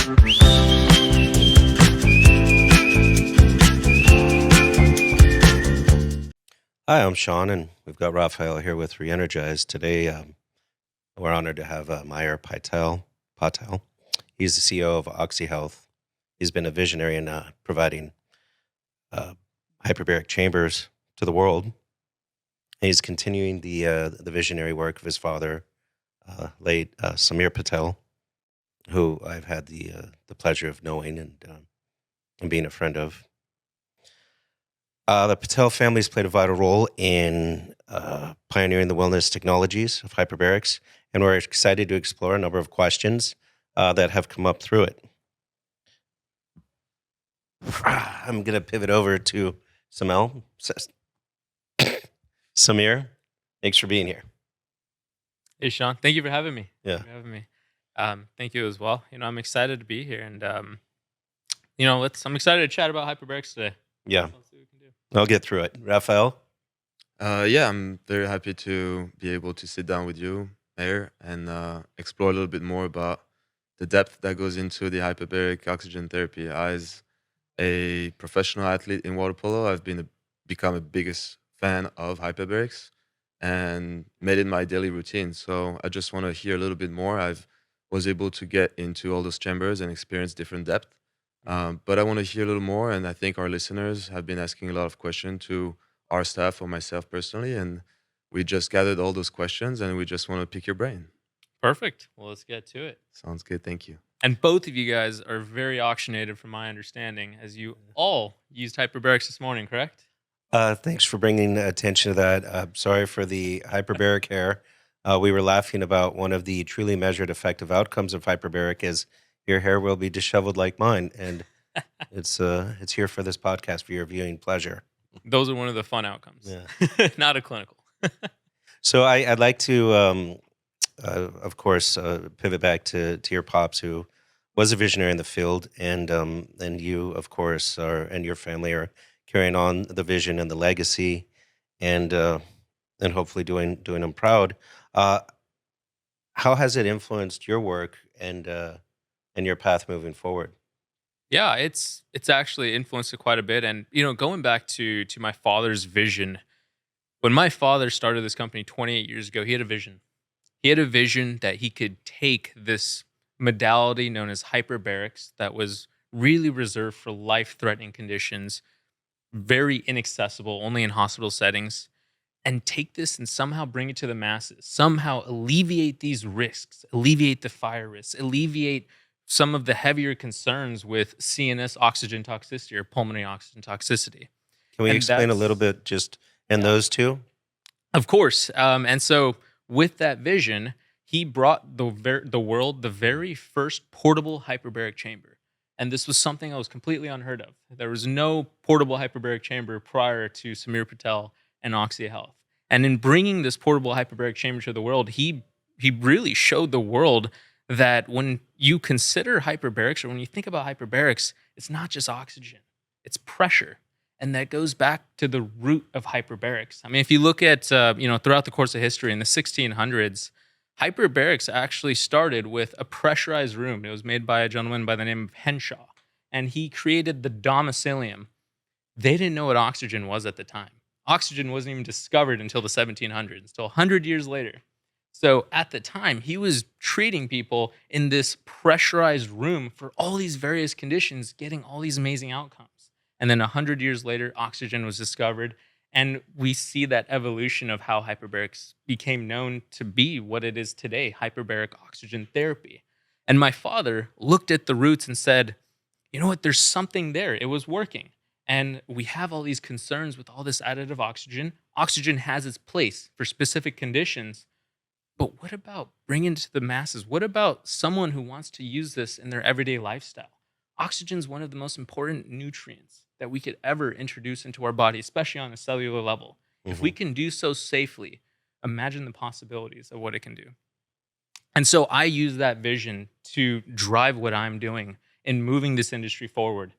Hi, I'm Sean, and we've got Raphael here with ReEnergized. Today, we're honored to have Mayur Patel. He's the CEO of OxyHealth. He's been a visionary in providing hyperbaric chambers to the world. And he's continuing the visionary work of his father, late Mayur Patel, who I've had the pleasure of knowing and being a friend of. The Patel family has played a vital role in pioneering the wellness technologies of hyperbarics, and we're excited to explore a number of questions that have come up through it. I'm going to pivot over to Samir. Samir, thanks for being here. Hey, Sean. Thank you for having me. Yeah. Thank you for having me. Thank you as well. I'm excited to be here, and I'm excited to chat about hyperbarics today. Yeah. Let's see what we can do. I'll get through it. Raphael? Yeah, I'm very happy to be able to sit down with you, Mayur, and explore a little bit more about the depth that goes into the hyperbaric oxygen therapy. As a professional athlete in water polo, I've become a biggest fan of hyperbarics and made it my daily routine. So I just want to hear a little bit more. I was able to get into all those chambers and experience different depth. But I want to hear a little more, and I think our listeners have been asking a lot of questions to our staff or myself personally, and we just gathered all those questions, and we just want to pick your brain. Perfect. Well, let's get to it. Sounds good. Thank you. And both of you guys are very oxygenated, from my understanding, as you all used hyperbarics this morning, correct? Thanks for bringing attention to that. Sorry for the hyperbaric hair. We were laughing about one of the truly measured effective outcomes of hyperbaric is your hair will be disheveled like mine, and it's here for this podcast for your viewing pleasure. Those are one of the fun outcomes. Yeah. Not a clinical. So I'd like to, of course, pivot back to your pops, who was a visionary in the field, and you, of course, and your family are carrying on the vision and the legacy, and hopefully doing them proud. How has it influenced your work and your path moving forward? Yeah, it's actually influenced it quite a bit. And, going back to my father's vision, when my father started this company 28 years ago, he had a vision. He had a vision that he could take this modality known as hyperbarics that was really reserved for life-threatening conditions, very inaccessible, only in hospital settings, and take this and somehow bring it to the masses, somehow alleviate these risks, alleviate the fire risks, alleviate some of the heavier concerns with CNS oxygen toxicity or pulmonary oxygen toxicity. Can we explain a little bit just in those two? Of course. And so with that vision, he brought the world the very first portable hyperbaric chamber. And this was something that was completely unheard of. There was no portable hyperbaric chamber prior to Mayur Patel and OxyHealth. And in bringing this portable hyperbaric chamber to the world, he really showed the world that when you consider hyperbarics, or when you think about hyperbarics, it's not just oxygen, it's pressure. And that goes back to the root of hyperbarics. I mean, if you look at, throughout the course of history in the 1600s, hyperbarics actually started with a pressurized room. It was made by a gentleman by the name of Henshaw, and he created the domicilium. They didn't know what oxygen was at the time. Oxygen wasn't even discovered until the 1700s, until 100 years later. So at the time, he was treating people in this pressurized room for all these various conditions, getting all these amazing outcomes. And then 100 years later, oxygen was discovered. And we see that evolution of how hyperbarics became known to be what it is today, hyperbaric oxygen therapy. And my father looked at the roots and said, you know what, there's something there. It was working. And we have all these concerns with all this additive oxygen. Oxygen has its place for specific conditions. But what about bringing it to the masses? What about someone who wants to use this in their everyday lifestyle? Oxygen is one of the most important nutrients that we could ever introduce into our body, especially on a cellular level. Mm-hmm. If we can do so safely, imagine the possibilities of what it can do. And so I use that vision to drive what I'm doing in moving this industry forward.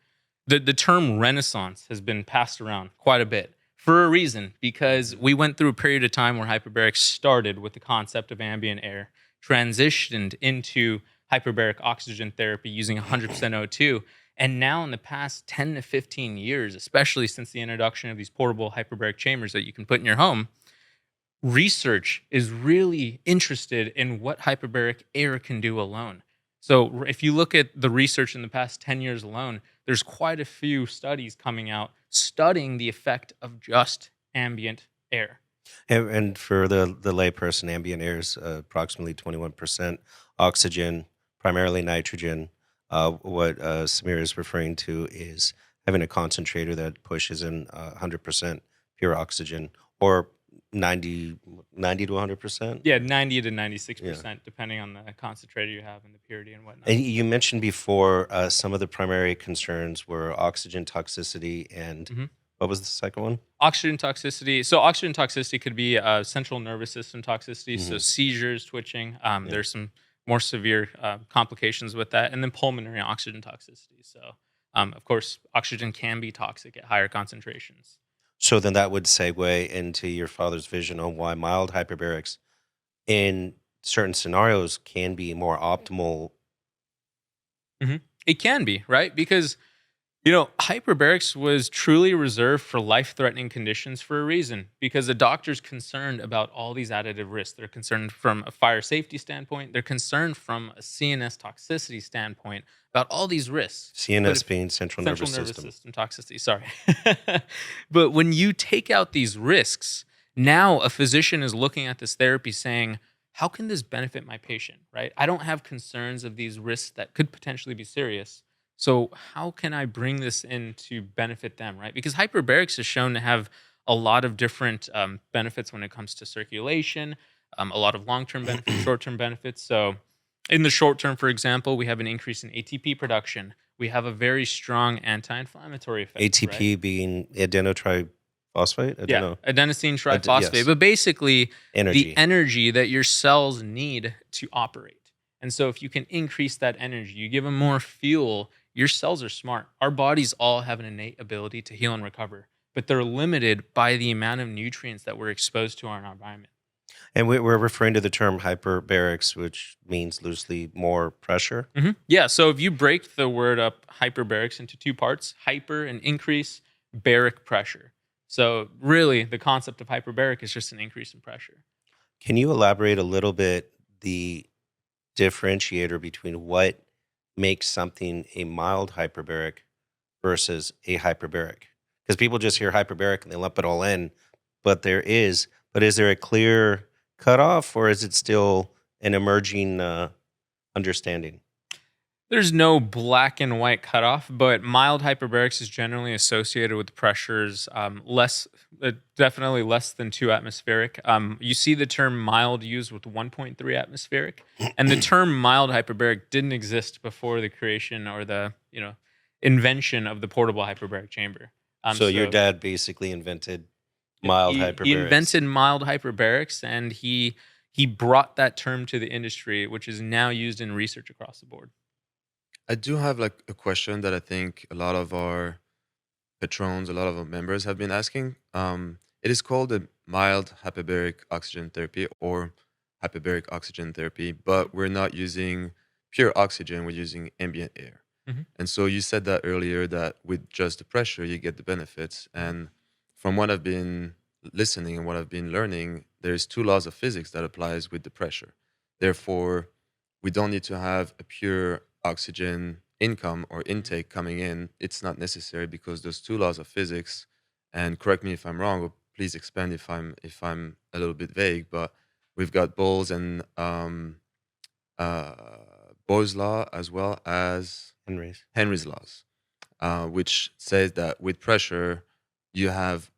The term Renaissance has been passed around quite a bit. For a reason, because we went through a period of time where hyperbarics started with the concept of ambient air, transitioned into hyperbaric oxygen therapy using 100% O2. And now in the past 10 to 15 years, especially since the introduction of these portable hyperbaric chambers that you can put in your home, research is really interested in what hyperbaric air can do alone. So if you look at the research in the past 10 years alone, there's quite a few studies coming out studying the effect of just ambient air. And for the layperson, ambient air is approximately 21% oxygen, primarily nitrogen. What Samir is referring to is having a concentrator that pushes in 100% pure oxygen, or 90 to 100%. Yeah, 90 to 96%, Yeah. depending on the concentrator you have and the purity and whatnot. And you mentioned before some of the primary concerns were oxygen toxicity and Mhm. what was the second one? Oxygen toxicity. So oxygen toxicity could be central nervous system toxicity, so Mhm. seizures, twitching. Yeah. There's some more severe complications with that, and then pulmonary oxygen toxicity. So, of course, oxygen can be toxic at higher concentrations. So then that would segue into your father's vision on why mild hyperbarics in certain scenarios can be more optimal. It can be, right? Because hyperbarics was truly reserved for life-threatening conditions for a reason. Because the doctor's concerned about all these additive risks. They're concerned from a fire safety standpoint. They're concerned from a CNS toxicity standpoint about all these risks. But CNS if being central central nervous nervous system. system toxicity, sorry. But when you take out these risks, now a physician is looking at this therapy saying, how can this benefit my patient, right? I don't have concerns of these risks that could potentially be serious. So how can I bring this in to benefit them, right? Because hyperbarics is shown to have a lot of different benefits when it comes to circulation, a lot of long-term benefits, short-term benefits. So in the short term, for example, we have an increase in ATP production. We have a very strong anti-inflammatory effect. ATP right? being adenotriphosphate? Yeah, adenosine triphosphate. Yes. But basically, Energy. the energy that your cells need to operate. And so if you can increase that energy, you give them more fuel, your cells are smart. Our bodies all have an innate ability to heal and recover, but they're limited by the amount of nutrients that we're exposed to in our environment. And we're referring to the term hyperbarics, which means loosely more pressure. Yeah, so if you break the word up hyperbarics into two parts, hyper and increase, baric pressure. So really the concept of hyperbaric is just an increase in pressure. Can you elaborate a little bit the differentiator between what makes something a mild hyperbaric versus a hyperbaric? Because people just hear hyperbaric and they lump it all in, but is there a clear cutoff, or is it still an emerging understanding? There's no black and white cutoff, but mild hyperbarics is generally associated with pressures definitely less than 2 atmospheric. You see the term mild used with 1.3 atmospheric, and the term mild hyperbaric didn't exist before the creation or the invention of the portable hyperbaric chamber. So your dad basically invented mild hyperbarics. He invented mild hyperbarics, and he brought that term to the industry, which is now used in research across the board. I do have like a question that I think a lot of our patrons, a lot of our members have been asking. It is called a mild hyperbaric oxygen therapy or hyperbaric oxygen therapy, but we're not using pure oxygen, we're using ambient air. Mhm. And so you said that earlier that with just the pressure, you get the benefits. And from what I've been listening and what I've been learning, there's two laws of physics that applies with the pressure. Therefore, we don't need to have a pure oxygen income or intake coming in. It's not necessary because those two laws of physics, and correct me if I'm wrong, or please expand if I'm a little bit vague, but we've got Bohr's and uh, Bohr's law as well as Henry's laws, which says that with pressure, you have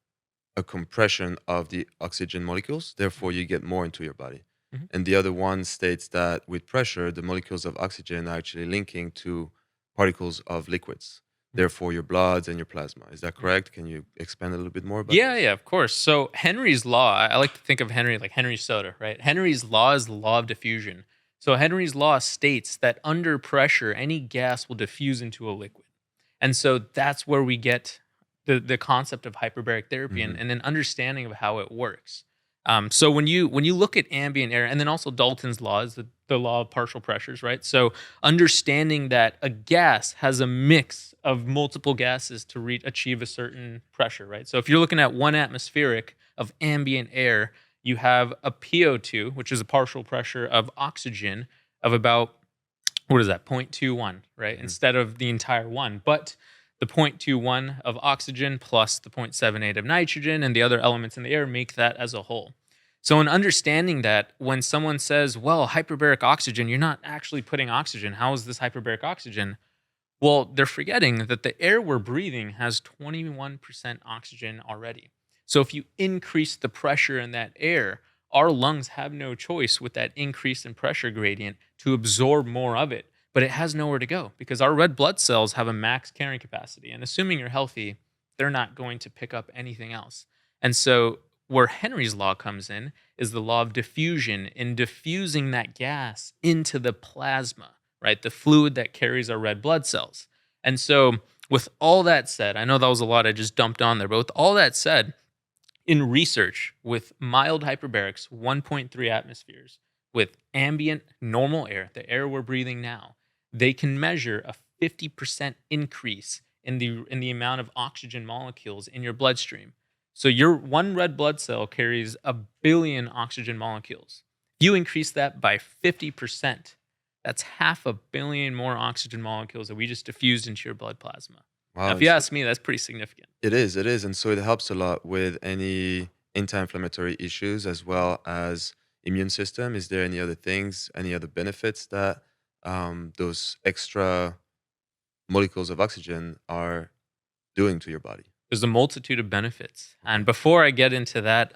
a compression of the oxygen molecules, therefore you get more into your body. Mhm. And the other one states that with pressure, the molecules of oxygen are actually linking to particles of liquids, therefore your bloods and your plasma. Is that correct? Can you expand a little bit more about Yeah, this? yeah, of course. So Henry's law, I like to think of Henry like Henry's soda, right? Henry's law is the law of diffusion. So Henry's law states that under pressure, any gas will diffuse into a liquid. And so that's where we get the concept of hyperbaric therapy Mhm. and an understanding of how it works. So when you look at ambient air, and then also Dalton's law is the law of partial pressures, right? So understanding that a gas has a mix of multiple gases to achieve a certain pressure, right? So if you're looking at 1 atmospheric of ambient air, you have a PO2, which is a partial pressure of oxygen of about, what is that, 0.21, right? Mhm. Instead of the entire one. But the 0.21 of oxygen plus the 0.78 of nitrogen and the other elements in the air make that as a whole. So, in understanding that, when someone says, well, hyperbaric oxygen, you're not actually putting oxygen. How is this hyperbaric oxygen? Well, they're forgetting that the air we're breathing has 21% oxygen already. So, if you increase the pressure in that air, our lungs have no choice with that increase in pressure gradient to absorb more of it, but it has nowhere to go because our red blood cells have a max carrying capacity. And assuming you're healthy, they're not going to pick up anything else. And so, where Henry's law comes in is the law of diffusion, in diffusing that gas into the plasma, right? The fluid that carries our red blood cells. And so, with all that said, I know that was a lot I just dumped on there, but with all that said, in research with mild hyperbarics, 1.3 atmospheres, with ambient normal air, the air we're breathing now, they can measure a 50% increase in the amount of oxygen molecules in your bloodstream. So your one red blood cell carries 1 billion oxygen molecules. You increase that by 50%. That's 500 million more oxygen molecules that we just diffused into your blood plasma. Now, Wow, if you ask me, that's pretty significant. it is, and so it helps a lot with any anti-inflammatory issues as well as immune system. Is there any other things, any other benefits that those extra molecules of oxygen are doing to your body? There's a multitude of benefits. And before I get into that,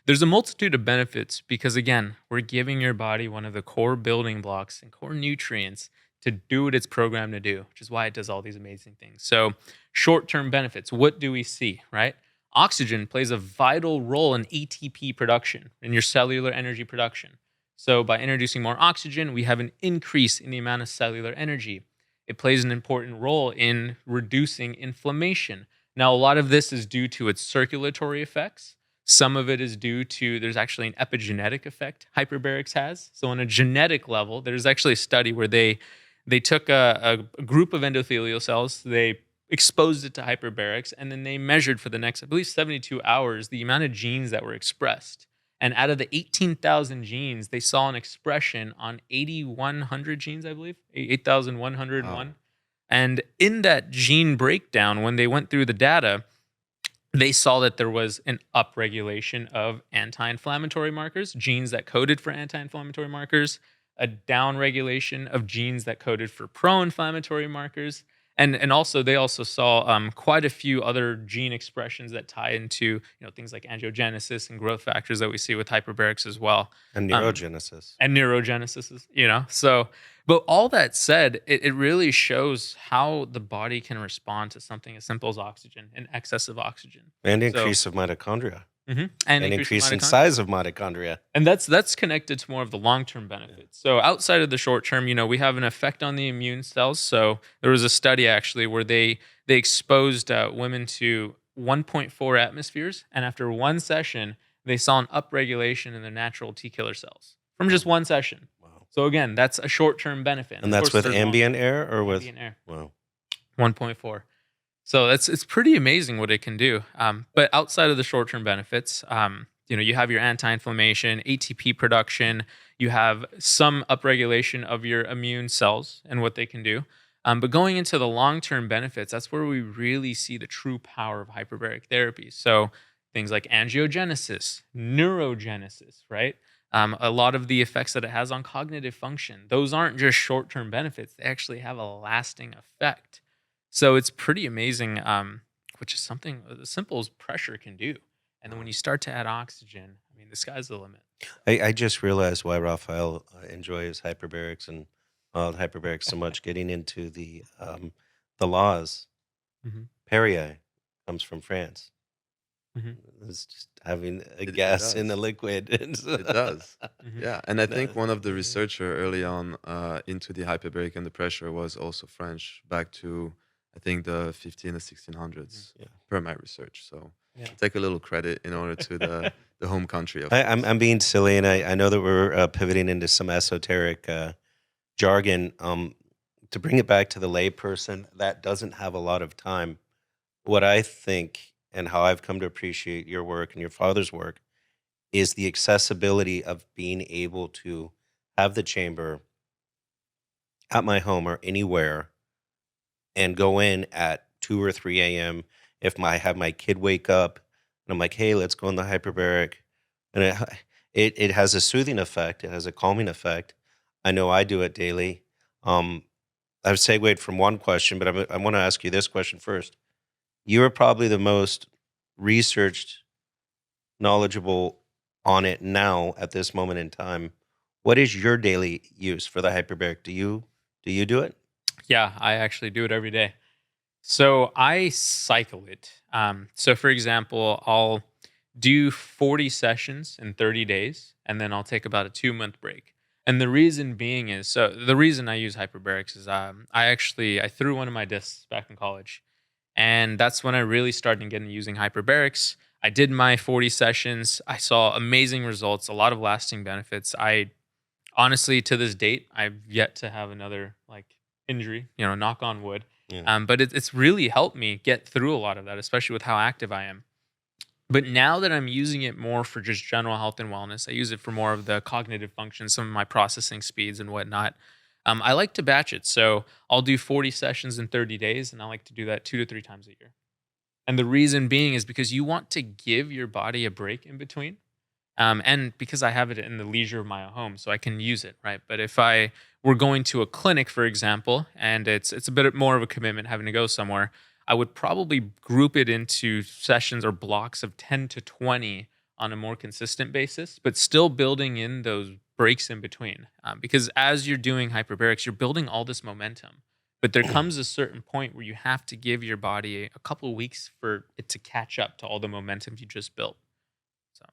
there's a multitude of benefits because, again, we're giving your body one of the core building blocks and core nutrients to do what it's programmed to do, which is why it does all these amazing things. So, short-term benefits, what do we see, right? Oxygen plays a vital role in ATP production, in your cellular energy production. So, by introducing more oxygen, we have an increase in the amount of cellular energy. It plays an important role in reducing inflammation. Now, a lot of this is due to its circulatory effects. Some of it is due to, there's actually an epigenetic effect hyperbarics has. So on a genetic level, there's actually a study where they took a group of endothelial cells, they exposed it to hyperbarics, and then they measured for the next, I believe, 72 hours the amount of genes that were expressed. And out of the 18,000 genes, they saw an expression on 8,100 genes, I believe, 8,101. Wow. And in that gene breakdown, when they went through the data, they saw that there was an upregulation of anti-inflammatory markers, genes that coded for anti-inflammatory markers, a downregulation of genes that coded for pro-inflammatory markers, and also they also saw quite a few other gene expressions that tie into things like angiogenesis and growth factors that we see with hyperbarics as well. And Um, neurogenesis. and neurogenesis. So, but all that said, it really shows how the body can respond to something as simple as oxygen and excess of oxygen. And So, increase of mitochondria. and And increase increase in mitochondria. size of mitochondria. And that's connected to more of the long-term benefits. So outside of the short term, we have an effect on the immune cells. So there was a study actually where they exposed women to 1.4 atmospheres, and after one session, they saw an upregulation in their natural T killer cells from just one session. Wow. So again, that's a short-term benefit. And of that's course, with there's ambient air or with ambient air. wow. 1.4. So it's pretty amazing what it can do. But outside of the short-term benefits, you have your anti-inflammation, ATP production. You have some upregulation of your immune cells and what they can do. But going into the long-term benefits, that's where we really see the true power of hyperbaric therapy. So things like angiogenesis, neurogenesis, right? A lot of the effects that it has on cognitive function, those aren't just short-term benefits. They actually have a lasting effect. So it's pretty amazing, which is something as simple as pressure can do. And then when you start to add oxygen, I mean, the sky's the limit. I just realized why Raphael enjoys hyperbarics and hyperbarics so much. Getting into the laws. Mhm. Perrier comes from France. Mhm. It's just having a It gas in a does. liquid. It does. Mhm. Yeah, and I No, think one of the researcher early on into the hyperbaric and the pressure was also French, back to I think the 15 or 1600s, Yeah. per my research. So Yeah. take a little credit in order to the home country, of course. I'm being silly, and I know that we're pivoting into some esoteric jargon. To bring it back to the layperson that doesn't have a lot of time, what I think and how I've come to appreciate your work and your father's work is the accessibility of being able to have the chamber at my home or anywhere and go in at 2 or 3 a.m. if I have my kid wake up and I'm like, hey, let's go in the hyperbaric. And it has a soothing effect. It has a calming effect. I know I do it daily. Um, I've segued from one question, but I want to ask you this question first. You are probably the most researched, knowledgeable on it now at this moment in time. What is your daily use for the hyperbaric? Do you do it? Yeah, I actually do it every day. So I cycle it. So for example, I'll do 40 sessions in 30 days, and then I'll take about a 2 month break. And the reason being is, so the reason I use hyperbarics is I threw one of my discs back in college, and that's when I really started getting using hyperbarics. I did my 40 sessions. I saw amazing results, a lot of lasting benefits. I honestly, to this date, I've yet to have another like injury, knock on wood. Yeah. But it's really helped me get through a lot of that, especially with how active I am. But now that I'm using it more for just general health and wellness, I use it for more of the cognitive functions, some of my processing speeds and whatnot. I like to batch it. So I'll do 40 sessions in 30 days, and I like to do that 2 to 3 times a year. And the reason being is because you want to give your body a break in between. And because I have it in the leisure of my home, so I can use it, right? But if I were going to a clinic, for example, and it's a bit more of a commitment having to go somewhere, I would probably group it into sessions or blocks of 10 to 20 on a more consistent basis, but still building in those breaks in between. Because as you're doing hyperbarics, you're building all this momentum. But there comes a certain point where you have to give your body a couple of weeks for it to catch up to all the momentum you just built. So.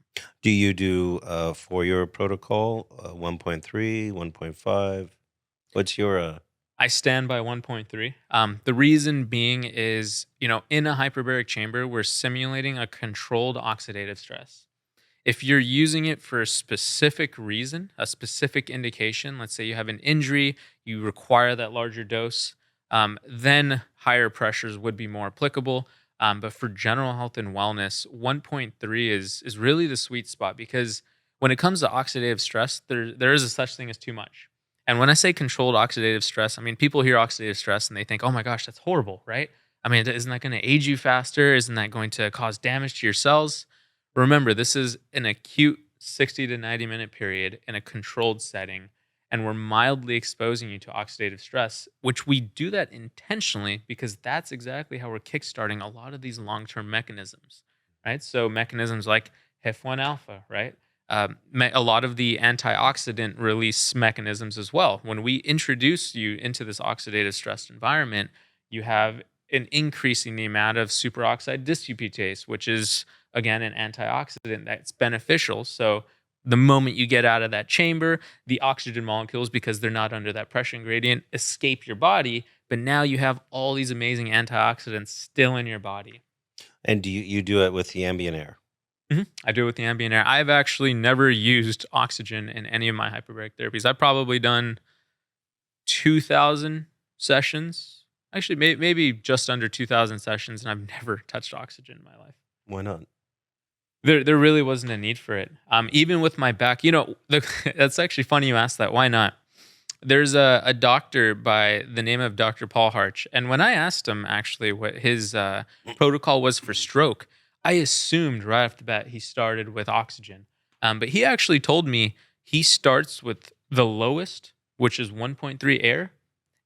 Do you do for your protocol 1.3, 1.5? What's your I stand by 1.3. The reason being is, in a hyperbaric chamber, we're simulating a controlled oxidative stress. If you're using it for a specific reason, a specific indication, let's say you have an injury, you require that larger dose, then higher pressures would be more applicable. But for general health and wellness, 1.3 is really the sweet spot because when it comes to oxidative stress, there is a such thing as too much. And when I say controlled oxidative stress, I mean, people hear oxidative stress and they think, oh my gosh, that's horrible, right? I mean, isn't that going to age you faster? Isn't that going to cause damage to your cells? Remember, this is an acute 60 to 90-minute period in a controlled setting, and we're mildly exposing you to oxidative stress, which we do that intentionally because that's exactly how we're kickstarting a lot of these long-term mechanisms, right? So mechanisms like HIF1 alpha, right? A lot of the antioxidant release mechanisms as well. When we introduce you into this oxidative stressed environment, you have an increase in the amount of superoxide dismutase, which is, again, an antioxidant that's beneficial. So the moment you get out of that chamber, the oxygen molecules, because they're not under that pressure gradient, escape your body. But now you have all these amazing antioxidants still in your body. and do you do it with the ambient air? I do it with the ambient air. I've actually never used oxygen in any of my hyperbaric therapies. I've probably done 2,000 sessions. Actually, maybe just under 2,000 sessions, and I've never touched oxygen in my life. Why not? There really wasn't a need for it. Even with my back, that's actually funny you asked that. Why not? There's a doctor by the name of Dr. Paul Harch, and when I asked him actually what his protocol was for stroke, I assumed right off the bat he started with oxygen. But he actually told me he starts with the lowest, which is 1.3 air,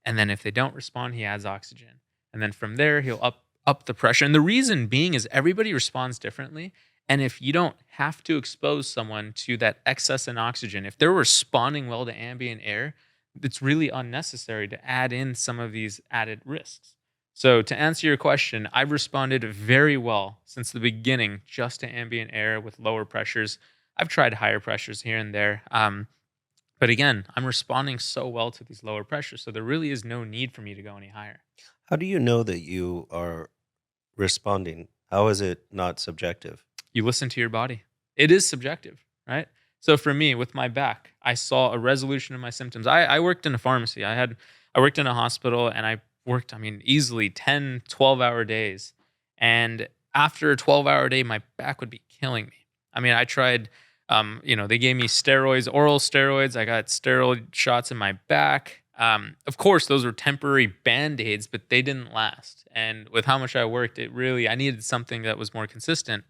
and then if they don't respond, he adds oxygen. And then from there, he'll up the pressure. And the reason being is everybody responds differently. And if you don't have to expose someone to that excess in oxygen, if they're responding well to ambient air, it's really unnecessary to add in some of these added risks. So to answer your question, I've responded very well since the beginning just to ambient air with lower pressures. I've tried higher pressures here and there. But again, I'm responding so well to these lower pressures. So there really is no need for me to go any higher. How do you know that you are responding How is it not subjective? You listen to your body. It is subjective, right? So for me, with my back, I saw a resolution of my symptoms. I worked in a pharmacy. I worked in a hospital, and I worked, I mean, easily 10, 12-hour days. And after a 12-hour day, my back would be killing me. I mean, I tried, they gave me steroids, oral steroids. I got steroid shots in my back. Of course, those were temporary band-aids, but they didn't last. And with how much I worked, I needed something that was more consistent.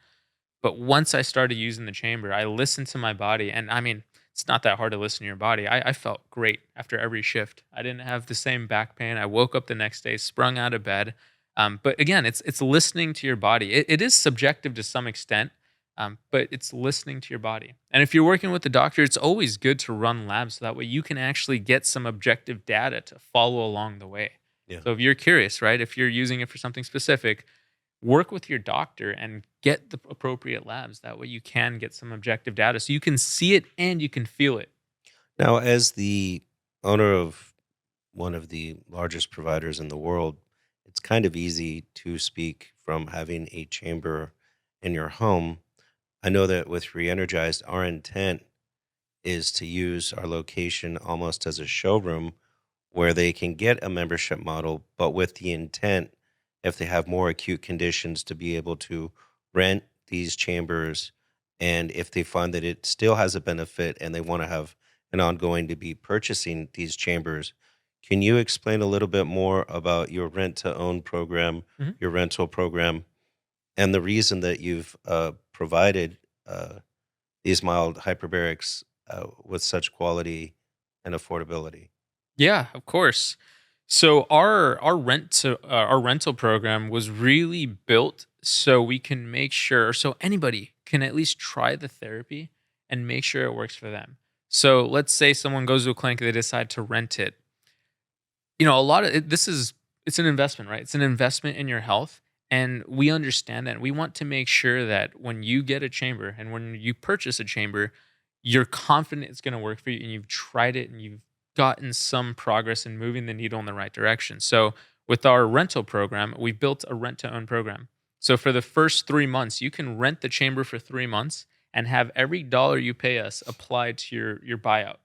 But once I started using the chamber, I listened to my body. And I mean, it's not that hard to listen to your body. I felt great after every shift. I didn't have the same back pain. I woke up the next day, sprung out of bed. But again, it's listening to your body. It is subjective to some extent, but it's listening to your body. And if you're working with the doctor, it's always good to run labs so that way you can actually get some objective data to follow along the way. Yeah. So if you're curious, right, if you're using it for something specific, work with your doctor and get the appropriate labs. That way you can get some objective data so you can see it and you can feel it. Now, as the owner of one of the largest providers in the world, it's kind of easy to speak from having a chamber in your home. I know that with ReEnergized, our intent is to use our location almost as a showroom where they can get a membership model, but with the intent, if they have more acute conditions, to be able to rent these chambers. And if they find that it still has a benefit and they want to have an ongoing to be purchasing these chambers, can you explain a little bit more about your rent to own program, Mhm. your rental program, and the reason that you've provided these mild hyperbarics with such quality and affordability? Yeah, of course. So our rental program was really built so we can make sure so anybody can at least try the therapy and make sure it works for them. So let's say someone goes to a clinic, they decide to rent it. A lot of it, it's an investment, right? It's an investment in your health, and we understand that. And we want to make sure that when you get a chamber and when you purchase a chamber, you're confident it's going to work for you and you've tried it and you've gotten some progress in moving the needle in the right direction. So with our rental program, we built a rent to own program. So for the first 3 months, you can rent the chamber for 3 months and have every dollar you pay us applied to your buyout.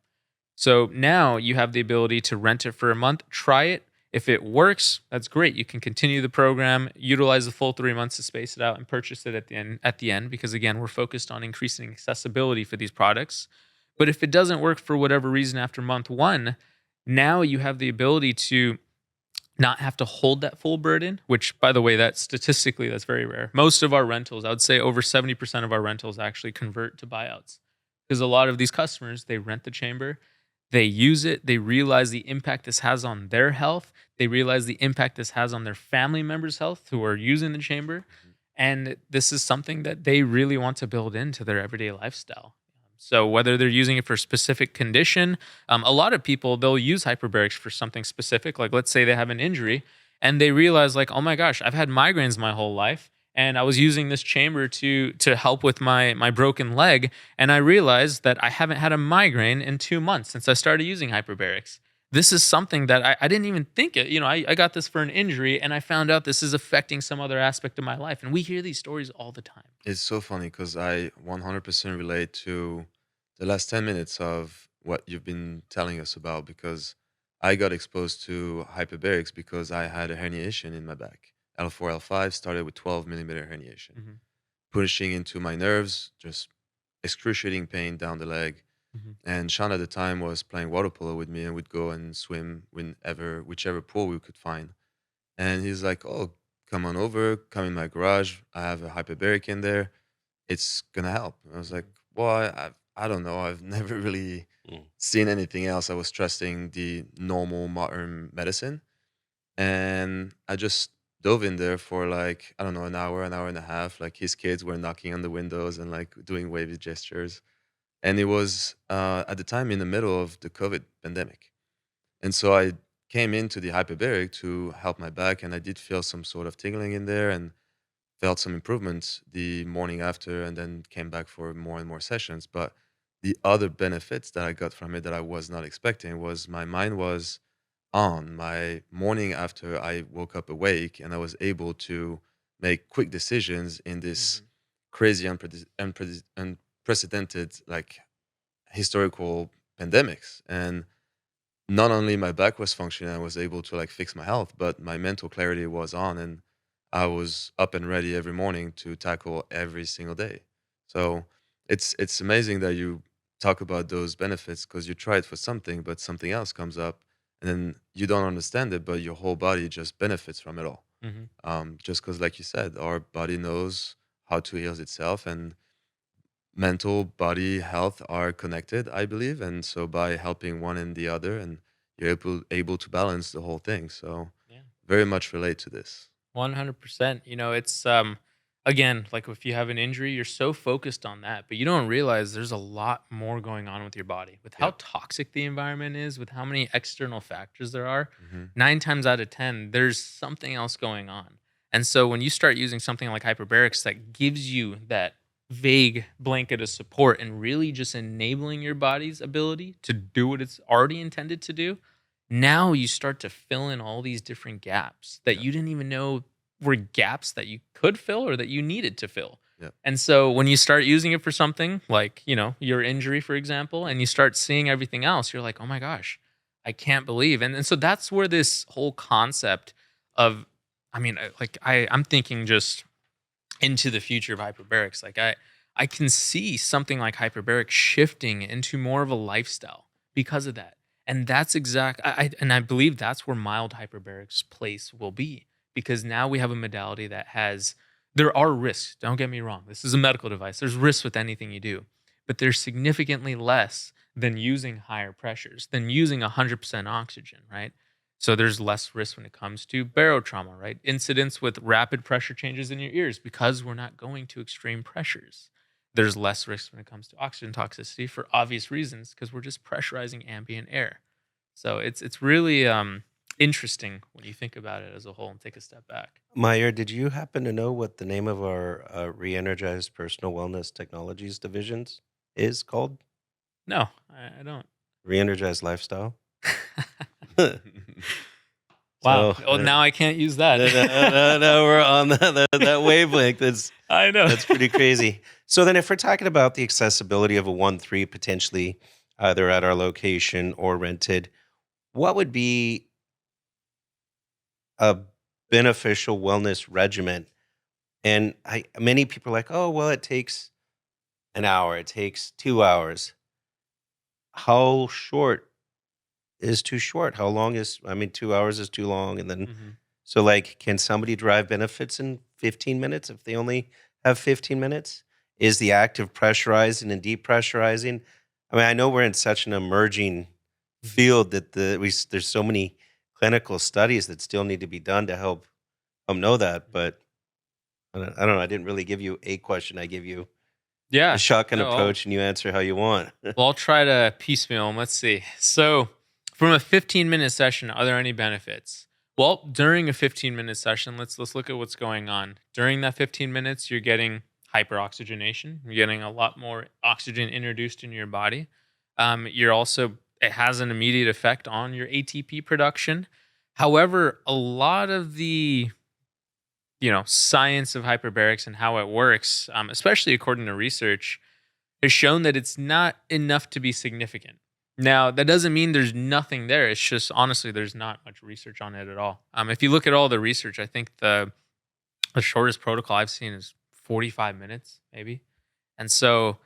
So now you have the ability to rent it for a month, try it. If it works, that's great. You can continue the program, utilize the full 3 months to space it out, and purchase it at the end. Because again, we're focused on increasing accessibility for these products. But if it doesn't work for whatever reason after month one, now you have the ability to not have to hold that full burden, which by the way, that statistically, that's very rare. Most of our rentals, I would say over 70% of our rentals actually convert to buyouts. Because a lot of these customers, they rent the chamber, they use it, they realize the impact this has on their health, they realize the impact this has on their family members' health who are using the chamber. And this is something that they really want to build into their everyday lifestyle. So whether they're using it for a specific condition, a lot of people, they'll use hyperbarics for something specific. Like let's say they have an injury and they realize like, oh my gosh, I've had migraines my whole life. And I was using this chamber to help with my broken leg. And I realized that I haven't had a migraine in 2 months since I started using hyperbarics. This is something that I didn't even think it. I got this for an injury and I found out this is affecting some other aspect of my life. And we hear these stories all the time. It's so funny because I 100% relate to the last 10 minutes of what you've been telling us about because I got exposed to hyperbarics because I had a herniation in my back. L4, L5 started with 12 millimeter herniation, Mhm, pushing into my nerves, just excruciating pain down the leg. mhm, And Sean at the time was playing water polo with me and we'd go and swim whichever pool we could find. And he's like, "Oh, come on over, come in my garage. I have a hyperbaric in there. It's gonna help." I was like, "Well, I don't know. I've never really Mm. seen anything else. I was trusting the normal modern medicine." And I just dove in there for like, I don't know, an hour and a half. Like his kids were knocking on the windows and like doing wavy gestures. And it was at the time in the middle of the COVID pandemic. And so I came into the hyperbaric to help my back, and I did feel some sort of tingling in there and felt some improvements the morning after, and then came back for more and more sessions. But the other benefits that I got from it that I was not expecting was my mind was on. My morning after I woke up awake, and I was able to make quick decisions in this Mhm. crazy, unprecedented, like historical pandemics. And not only my back was functioning, I was able to like fix my health, but my mental clarity was on, and I was up and ready every morning to tackle every single day. So it's amazing that you talk about those benefits because you try it for something, but something else comes up, and then you don't understand it, but your whole body just benefits from it all. Mhm. Just because, like you said, our body knows how to heal itself, and mental body health are connected, I believe. And so by helping one and the other, and you're able to balance the whole thing. So Yeah. very much relate to this. 100%. It's again, like if you have an injury, you're so focused on that, but you don't realize there's a lot more going on with your body. With Yeah. how toxic the environment is, with how many external factors there are, Hmm. 9 times out of 10 there's something else going on. And so when you start using something like hyperbarics that gives you that vague blanket of support and really just enabling your body's ability to do what it's already intended to do, now you start to fill in all these different gaps that Yeah. you didn't even know were gaps that you could fill or that you needed to fill. Yeah. And so when you start using it for something like, your injury, for example, and you start seeing everything else, you're like, oh my gosh, I can't believe. And so that's where this whole concept of, I'm thinking just into the future of hyperbarics. Like I can see something like hyperbaric shifting into more of a lifestyle because of that. And that's and I believe that's where mild hyperbaric's place will be, because now we have a modality that has, there are risks. Don't get me wrong. This is a medical device. There's risks with anything you do, but there's significantly less than using higher pressures, than using 100% oxygen, right? So there's less risk when it comes to barotrauma, right? Incidents with rapid pressure changes in your ears because we're not going to extreme pressures. There's less risk when it comes to oxygen toxicity for obvious reasons because we're just pressurizing ambient air. So it's really interesting when you think about it as a whole and take a step back. Mayur, did you happen to know what the name of our ReEnergized Personal Wellness Technologies divisions is called? No, I don't. ReEnergized Lifestyle. Wow. So Well, now I can't use that. no, we're on that wavelength. I know. That's pretty crazy. So then, if we're talking about the accessibility of a 1-3 potentially either at our location or rented, what would be a beneficial wellness regimen? And many people are like, oh, well, it takes an hour, it takes 2 hours. How short is too short? How long is, I mean, 2 hours is too long. And then, Mhm. so like, can somebody derive benefits in 15 minutes if they only have 15 minutes? Is the act of pressurizing and depressurizing? I mean, I know we're in such an emerging Mhm. field that there's so many clinical studies that still need to be done to help know that. But I don't know. I didn't really give you a question. I give you a Yeah. shotgun No, approach, and you answer how you want. well, I'll try to piecemeal them. Let's see. So, from a 15-minute session, are there any benefits? Well, during a 15-minute session, let's look at what's going on. During that 15 minutes, you're getting hyperoxygenation. You're getting a lot more oxygen introduced into your body. You're also, it has an immediate effect on your ATP production. However, a lot of the science of hyperbarics and how it works, especially according to research, has shown that it's not enough to be significant. Now, that doesn't mean there's nothing there. It's just honestly, there's not much research on it at all. If you look at all the research, I think the shortest protocol I've seen is 45 minutes, maybe. And so,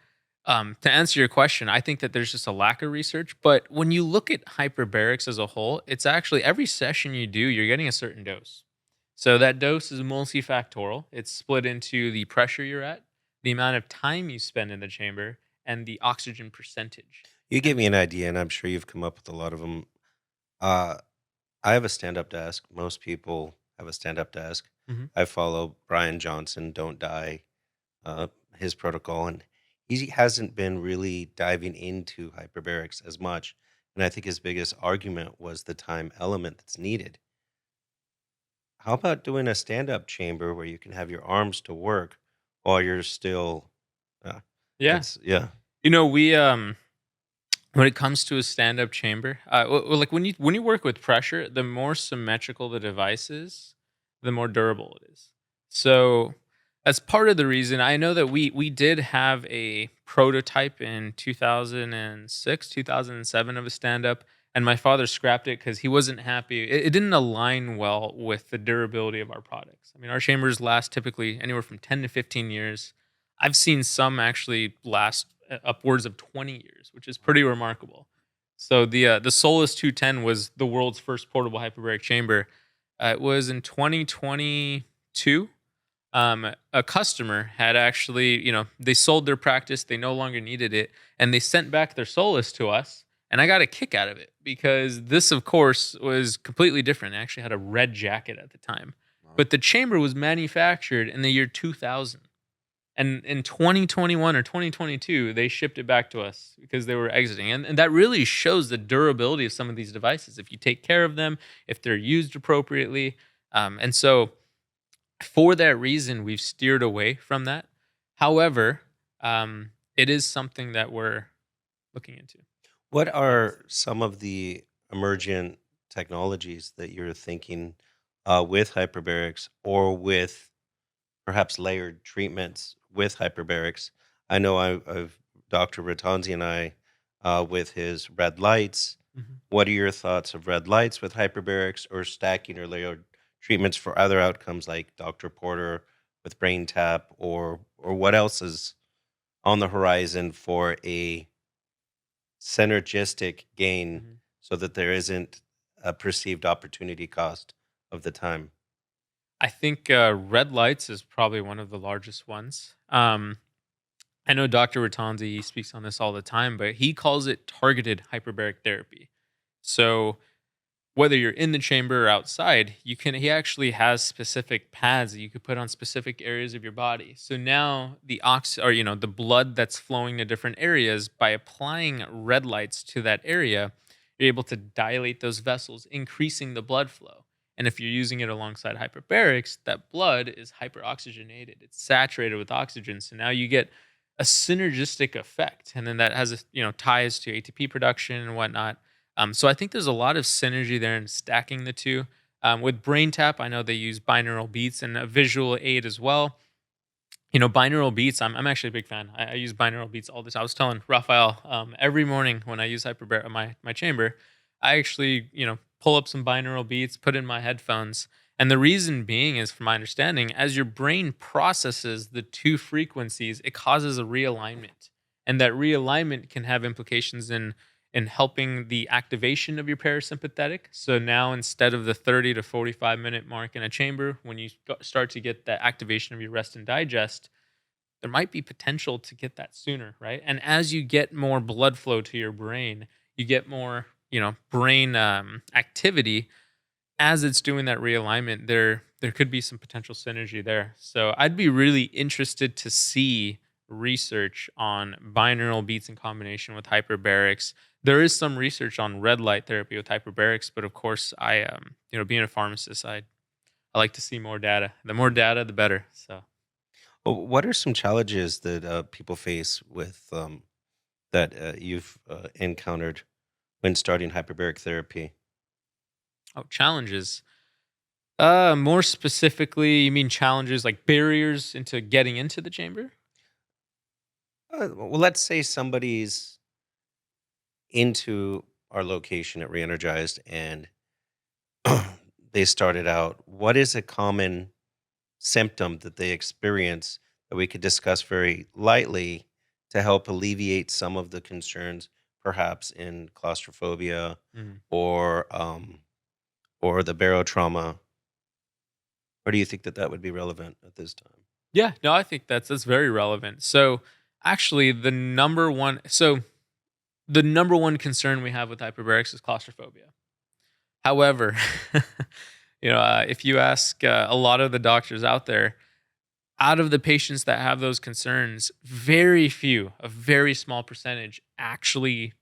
to answer your question, I think that there's just a lack of research. But when you look at hyperbarics as a whole, it's actually every session you do, you're getting a certain dose. So that dose is multifactorial. It's split into the pressure you're at, the amount of time you spend in the chamber, and the oxygen percentage. You gave And me an idea, and I'm sure you've come up with a lot of them. Uh, I have a stand-up desk. Most people have a stand-up desk. Mhm. I follow Brian Johnson, Don't Die, uh, his protocol, and he hasn't been really diving into hyperbarics as much. And I think his biggest argument was the time element that's needed. How about doing a stand-up chamber where you can have your arms to work while you're still? Uh, yeah, yeah. we when it comes to a stand-up chamber, like when you work with pressure, the more symmetrical the device is, the more durable it is. So as part of the reason, I know that we did have a prototype in 2006, 2007 of a stand up, and my father scrapped it because he wasn't happy. It didn't align well with the durability of our products. I mean, our chambers last typically anywhere from 10 to 15 years. I've seen some actually last upwards of 20 years, which is pretty remarkable. So the Solus 210 was the world's first portable hyperbaric chamber. It was in 2022. A customer had actually, they sold their practice, they no longer needed it, and they sent back their Solus to us. And I got a kick out of it because this, of course, was completely different. It actually had a red jacket at the time, Wow. but the chamber was manufactured in the year 2000. And in 2021 or 2022, they shipped it back to us because they were exiting. And that really shows the durability of some of these devices if you take care of them, if they're used appropriately. And so, for that reason, we've steered away from that. However, it is something that we're looking into. What are some of the emergent technologies that you're thinking with hyperbarics or with perhaps layered treatments with hyperbarics? I know I've Dr. Ratanzi and I with his red lights. Mhm. What are your thoughts of red lights with hyperbarics or stacking or layered treatments for other outcomes like Dr. Porter with brain tap or what else is on the horizon for a synergistic gain Mhm. so that there isn't a perceived opportunity cost of the time? I think red lights is probably one of the largest ones. I know Dr. Ratanzi speaks on this all the time, but he calls it targeted hyperbaric therapy. So whether you're in the chamber or outside, he actually has specific pads that you could put on specific areas of your body. So now the blood that's flowing to different areas, by applying red lights to that area, you're able to dilate those vessels, increasing the blood flow. And if you're using it alongside hyperbarics, that blood is hyperoxygenated. It's saturated with oxygen. So now you get a synergistic effect. And then that has ties to ATP production and whatnot. So I think there's a lot of synergy there in stacking the two. With Brain Tap, I know they use binaural beats and a visual aid as well. Binaural beats, I'm actually a big fan. I use binaural beats all the time. I was telling Raphael, every morning when I use my chamber, I actually, pull up some binaural beats, put in my headphones. And the reason being is, from my understanding, as your brain processes the two frequencies, it causes a realignment. And that realignment can have implications in helping the activation of your parasympathetic. So now, instead of the 30 to 45-minute mark in a chamber, when you start to get that activation of your rest and digest, there might be potential to get that sooner, right? And as you get more blood flow to your brain, you get more, brain activity. As it's doing that realignment, there could be some potential synergy there. So I'd be really interested to see research on binaural beats in combination with hyperbarics. There is some research on red light therapy with hyperbarics, but of course, being a pharmacist, I like to see more data. The more data, the better. So, Well, what are some challenges that people face with that you've encountered when starting hyperbaric therapy? challenges. More specifically, you mean challenges like barriers into getting into the chamber? Well, let's say somebody's into our location at ReEnergized and they started out. What is a common symptom that they experience that we could discuss very lightly to help alleviate some of the concerns, perhaps in claustrophobia Mhm. or or the barotrauma? Or do you think that that would be relevant at this time? Yeah, no, I think that's very relevant. So, actually, the number one concern we have with hyperbarics is claustrophobia. However, if you ask a lot of the doctors out there, out of the patients that have those concerns, very few, a very small percentage, actually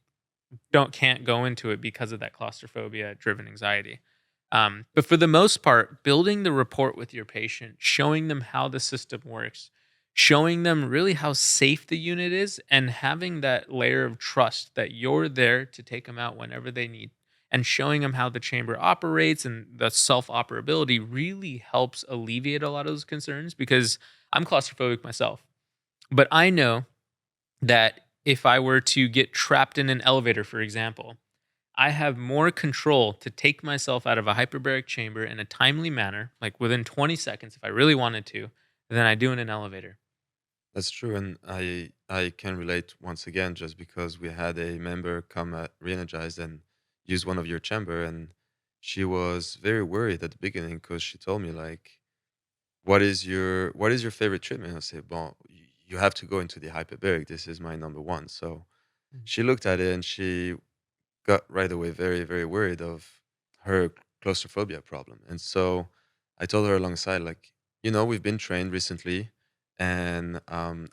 can't go into it because of that claustrophobia driven anxiety. But for the most part, building the rapport with your patient, showing them how the system works, showing them really how safe the unit is, and having that layer of trust that you're there to take them out whenever they need, and showing him how the chamber operates and the self-operability really helps alleviate a lot of those concerns because I'm claustrophobic myself. But I know that if I were to get trapped in an elevator, for example, I have more control to take myself out of a hyperbaric chamber in a timely manner, like within 20 seconds if I really wanted to, than I do in an elevator. That's true, and I can relate once again just because we had a member come at ReEnergized and use one of your chamber, and she was very worried at the beginning because she told me like, what is your favorite treatment?" I said, "Well, you have to go into the hyperbaric. This is my number one." So Mhm. she looked at it and she got right away very, very worried of her claustrophobia problem. And so I told her alongside, like, we've been trained recently, and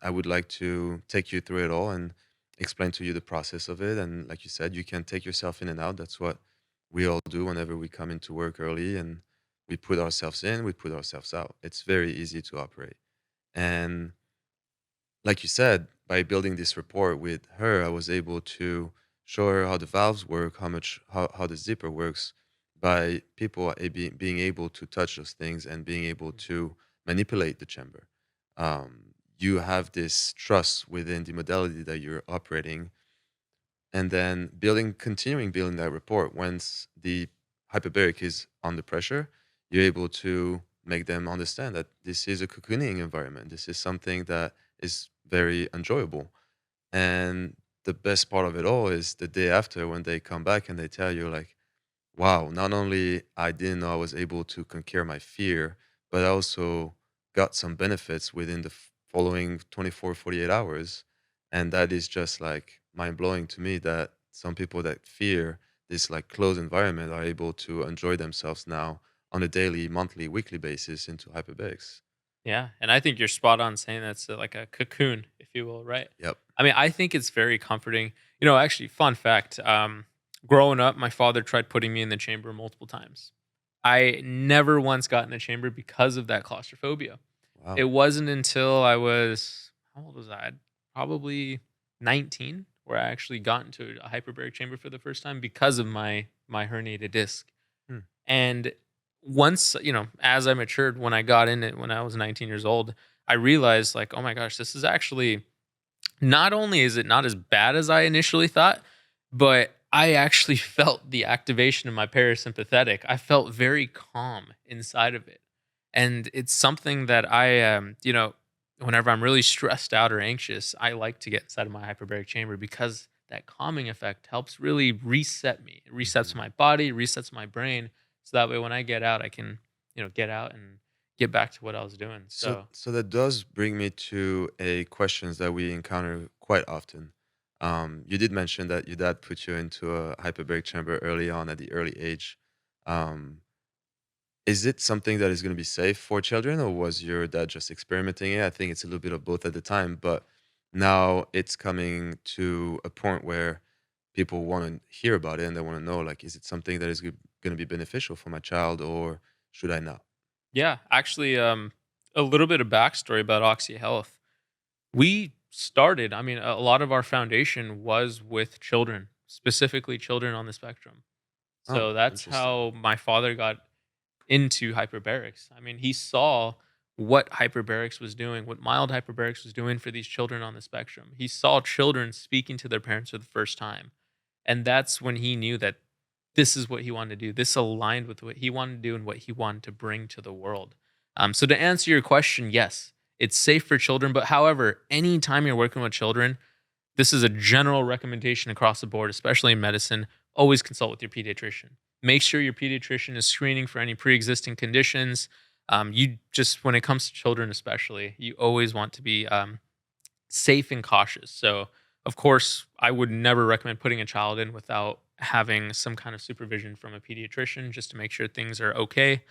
I would like to take you through it all and explain to you the process of it. And like you said, you can take yourself in and out. That's what we all do whenever we come into work early and we put ourselves in, we put ourselves out. It's very easy to operate. And like you said, by building this rapport with her, I was able to show her how the valves work, how the zipper works, by people being able to touch those things and being able to manipulate the chamber. You have this trust within the modality that you're operating, and then continuing building that rapport. Once the hyperbaric is under pressure, you're able to make them understand that this is a cocooning environment. This is something that is very enjoyable. And the best part of it all is the day after when they come back and they tell you like, wow, not only I didn't know I was able to conquer my fear, but I also got some benefits within the following 24, 48 hours. And that is just like mind blowing to me that some people that fear this like closed environment are able to enjoy themselves now on a daily, monthly, weekly basis into hyperbarics. Yeah, and I think you're spot on saying that's like a cocoon, if you will, right? Yep. I mean, I think it's very comforting. Actually, fun fact: growing up, my father tried putting me in the chamber multiple times. I never once got in the chamber because of that claustrophobia. It Wow. wasn't until I was how old was I? Probably 19, where I actually got into a hyperbaric chamber for the first time because of my herniated disc. Hmm. And once, as I matured, when I got in it when I was 19 years old, I realized like, oh my gosh, this is actually not only is it not as bad as I initially thought, but I actually felt the activation of my parasympathetic. I felt very calm inside of it. And it's something that whenever I'm really stressed out or anxious, I like to get inside of my hyperbaric chamber because that calming effect helps really reset me. It resets Mhm. my body, resets my brain. So that way when I get out, I can, get out and get back to what I was doing. So, So so that does bring me to a questions that we encounter quite often. You did mention that your dad put you into a hyperbaric chamber early on at the early age. Um, is it something that is going to be safe for children, or was your dad just experimenting it? I think it's a little bit of both at the time, but now it's coming to a point where people want to hear about it and they want to know, like, is it something that is going to be beneficial for my child, or should I not? yeah, actually, a little bit of backstory about OxyHealth. We started, I mean, a lot of our foundation was with children, specifically children on the spectrum. Oh, So that's interesting. how my father got into hyperbarics. I mean, he saw what hyperbarics was doing, what mild hyperbarics was doing for these children on the spectrum. He saw children speaking to their parents for the first time. And that's when he knew that this is what he wanted to do. This aligned with what he wanted to do and what he wanted to bring to the world. So to answer your question, yes, it's safe for children. But however, anytime you're working with children, this is a general recommendation across the board, especially in medicine. Always consult with your pediatrician. Make sure your pediatrician is screening for any pre-existing conditions. You just, when it comes to children, especially, you always want to be safe and cautious. So, of course, I would never recommend putting a child in without having some kind of supervision from a pediatrician just to make sure things are okay.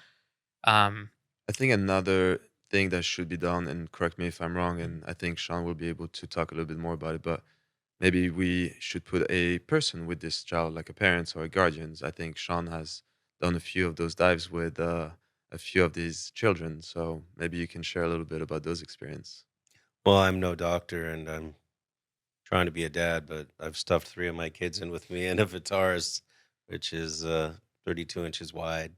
Um, I think another thing that should be done, and correct me if I'm wrong, and I think Sean will be able to talk a little bit more about it, but maybe we should put a person with this child, like a parent or a guardians. I think Sean has done a few of those dives with a few of these children, so maybe you can share a little bit about those experience. Well, I'm no doctor, and I'm trying to be a dad, but I've stuffed 3 of my kids in with me and avatars which is 32 inches wide.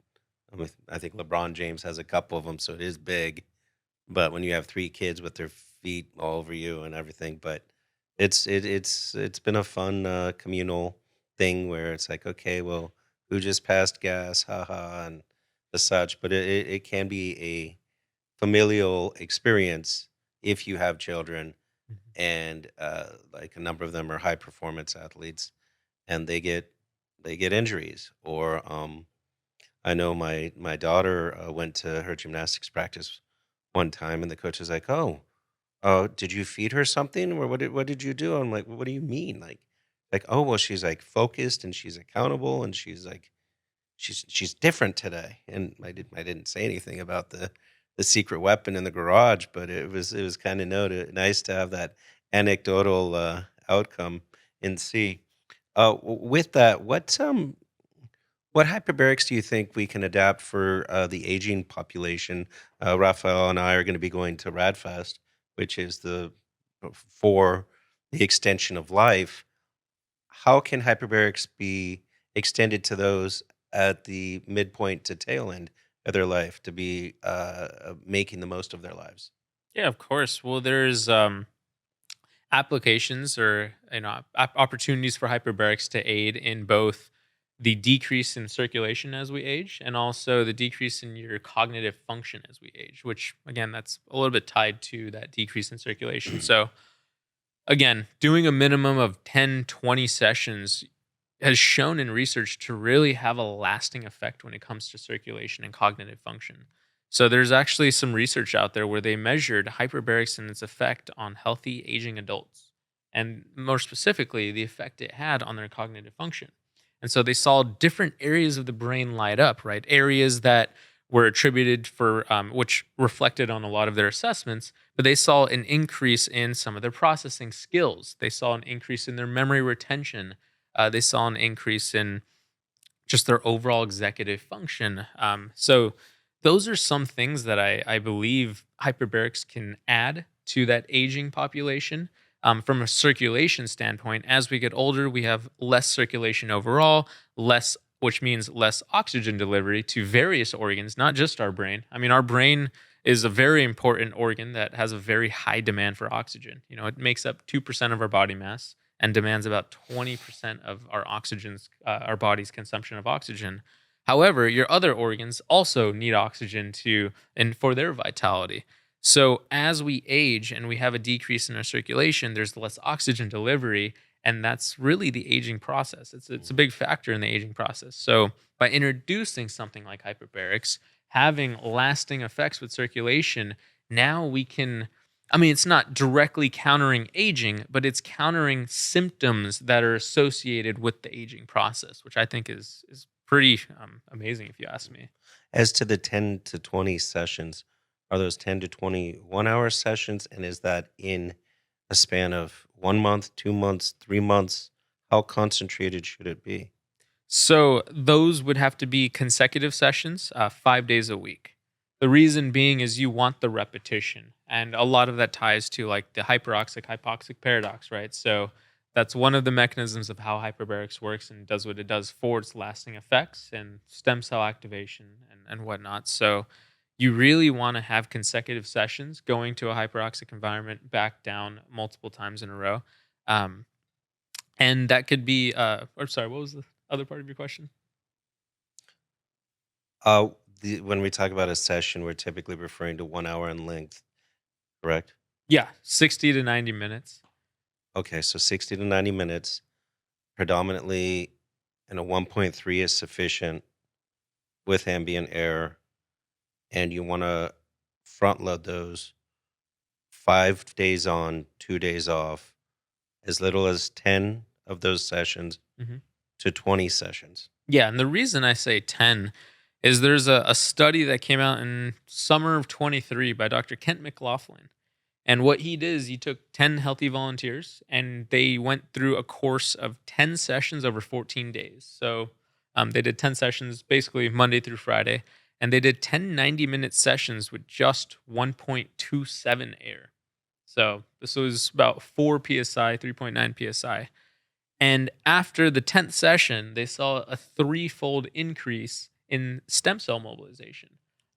I think LeBron James has a couple of them, so it is big. But when you have three kids with their feet all over you and everything, but it's been a fun communal thing where it's like, okay, well, who just passed gas, haha, and the such. But it can be a familial experience if you have children, Mhm. and like a number of them are high performance athletes, and they get injuries. Or I know my daughter went to her gymnastics practice one time, and the coach was like, "Oh, did you feed her something, or what did you do?" I'm like, "What do you mean?" Like, "Oh, well, she's like focused and she's accountable and she's like she's different today." And I didn't say anything about the secret weapon in the garage, but it was kind of nice to have that anecdotal outcome and see. With that, what hyperbarics do you think we can adapt for the aging population? Raphael and I are going to be going to Radfest, which is for the extension of life. How can hyperbarics be extended to those at the midpoint to tail end of their life to be making the most of their lives? Yeah, of course. Well, there's applications or opportunities for hyperbarics to aid in both the decrease in circulation as we age and also the decrease in your cognitive function as we age, which again that's a little bit tied to that decrease in circulation. So again, doing a minimum of 10, 20 sessions has shown in research to really have a lasting effect when it comes to circulation and cognitive function. So there's actually some research out there where they measured hyperbarics and its effect on healthy aging adults, and more specifically, the effect it had on their cognitive function. And so they saw different areas of the brain light up, right? Areas that were attributed for, which reflected on a lot of their assessments, but they saw an increase in some of their processing skills. They saw an increase in their memory retention. They saw an increase in just their overall executive function. So those are some things that I believe hyperbarics can add to that aging population. From a circulation standpoint, as we get older, we have less circulation overall, less, which means less oxygen delivery to various organs, not just our brain. I mean, our brain is a very important organ that has a very high demand for oxygen. You know, it makes up 2% of our body mass and demands about 20% of our body's consumption of oxygen. However, your other organs also need oxygen and for their vitality. So as we age and we have a decrease in our circulation, there's less oxygen delivery, and that's really the aging process. It's a big factor in the aging process. So by introducing something like hyperbarics, having lasting effects with circulation, now we can, I mean, it's not directly countering aging, but it's countering symptoms that are associated with the aging process, which I think is pretty amazing, if you ask me. As to the 10 to 20 sessions, are those 10 to 21-hour sessions? And is that in a span of 1 month, 2 months, 3 months? How concentrated should it be? So those would have to be consecutive sessions, 5 days a week. The reason being is you want the repetition, and a lot of that ties to like the hyperoxic hypoxic paradox, right? So that's one of the mechanisms of how hyperbarics works and does what it does for its lasting effects and stem cell activation and whatnot. So you really want to have consecutive sessions going to a hyperoxic environment, back down multiple times in a row. Um, and that could be, or sorry, what was the other part of your question? Uh, when we talk about a session, we're typically referring to 1 hour in length, correct? Yeah, 60 to 90 minutes. Okay, so 60 to 90 minutes, predominantly, and a 1.3 is sufficient with ambient air, and you want to front load those 5 days on, 2 days off, as little as 10 of those sessions hmm to 20 sessions. Yeah, and the reason I say 10 is there's a study that came out in summer of 23 by Dr. Kent McLaughlin. And what he did is he took 10 healthy volunteers and they went through a course of 10 sessions over 14 days. So they did 10 sessions basically Monday through Friday. And they did 10 90-minute sessions with just 1.27 air. So this was about 4 psi, 3.9 psi. And after the 10th session, they saw a threefold increase in stem cell mobilization.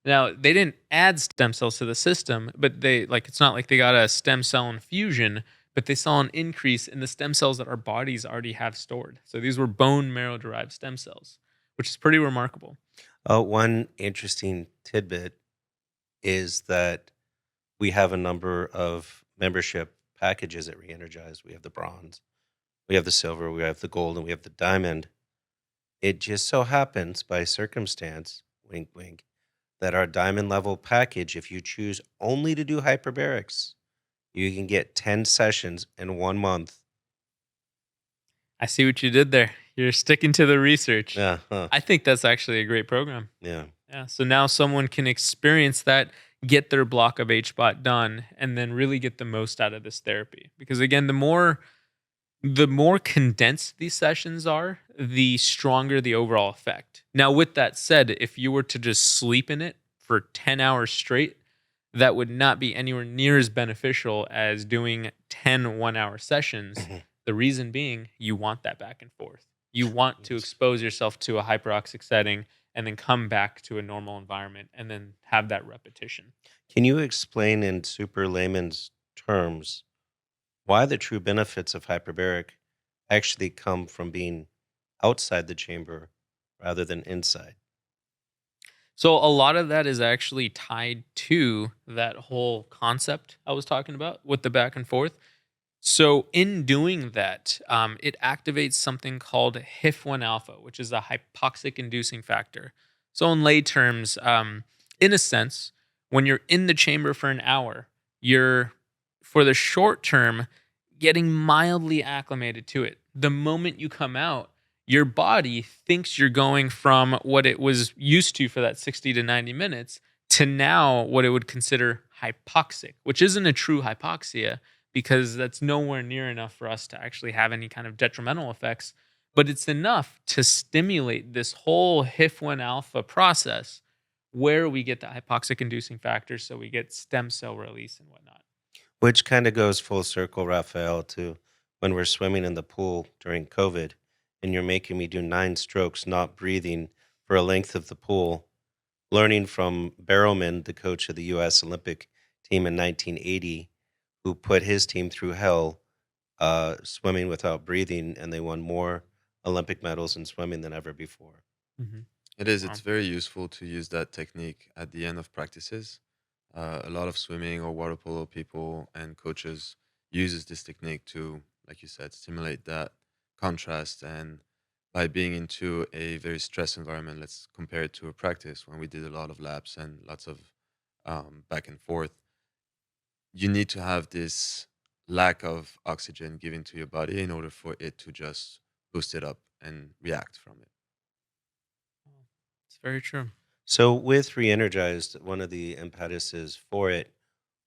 Now, they didn't add stem cells to the system, but it's not like they got a stem cell infusion, but they saw an increase in the stem cells that our bodies already have stored. So these were bone marrow derived stem cells, which is pretty remarkable. One interesting tidbit is that we have a number of membership packages at ReEnergized. We have the bronze, we have the silver, we have the gold, and we have the diamond. It just so happens by circumstance, wink, wink, that our diamond level package, if you choose only to do hyperbarics, you can get 10 sessions in 1 month. I see what you did there. You're sticking to the research. Yeah. I think that's actually a great program. Yeah. Yeah. So now someone can experience that, get their block of HBOT done, and then really get the most out of this therapy. Because again, the more condensed these sessions are, the stronger the overall effect. Now, with that said, if you were to just sleep in it for 10 hours straight, that would not be anywhere near as beneficial as doing 10 1-hour sessions. The reason being, you want that back and forth. You want to expose yourself to a hyperoxic setting and then come back to a normal environment and then have that repetition. Can you explain in super layman's terms why the true benefits of hyperbaric actually come from being outside the chamber rather than inside? So a lot of that is actually tied to that whole concept I was talking about with the back and forth. So in doing that, it activates something called HIF-1 alpha, which is a hypoxic inducing factor. So in lay terms, in a sense, when you're in the chamber for an hour, you're, for the short term, getting mildly acclimated to it. The moment you come out, your body thinks you're going from what it was used to for that 60 to 90 minutes to now what it would consider hypoxic, which isn't a true hypoxia because that's nowhere near enough for us to actually have any kind of detrimental effects. But it's enough to stimulate this whole HIF-1 alpha process where we get the hypoxic inducing factors, so we get stem cell release and whatnot. Which kind of goes full circle, Raphael, to when we're swimming in the pool during COVID and you're making me do 9 strokes, not breathing for a length of the pool, learning from Barrowman, the coach of the U.S. Olympic team in 1980, who put his team through hell swimming without breathing, and they won more Olympic medals in swimming than ever before. Mm-hmm. It is. Wow. It's very useful to use that technique at the end of practices. A lot of swimming or water polo people and coaches uses this technique to, like you said, stimulate that contrast. And by being into a very stressed environment, let's compare it to a practice when we did a lot of laps and lots of back and forth. You need to have this lack of oxygen given to your body in order for it to just boost it up and react from it. It's very true. So with ReEnergized, one of the impetuses for it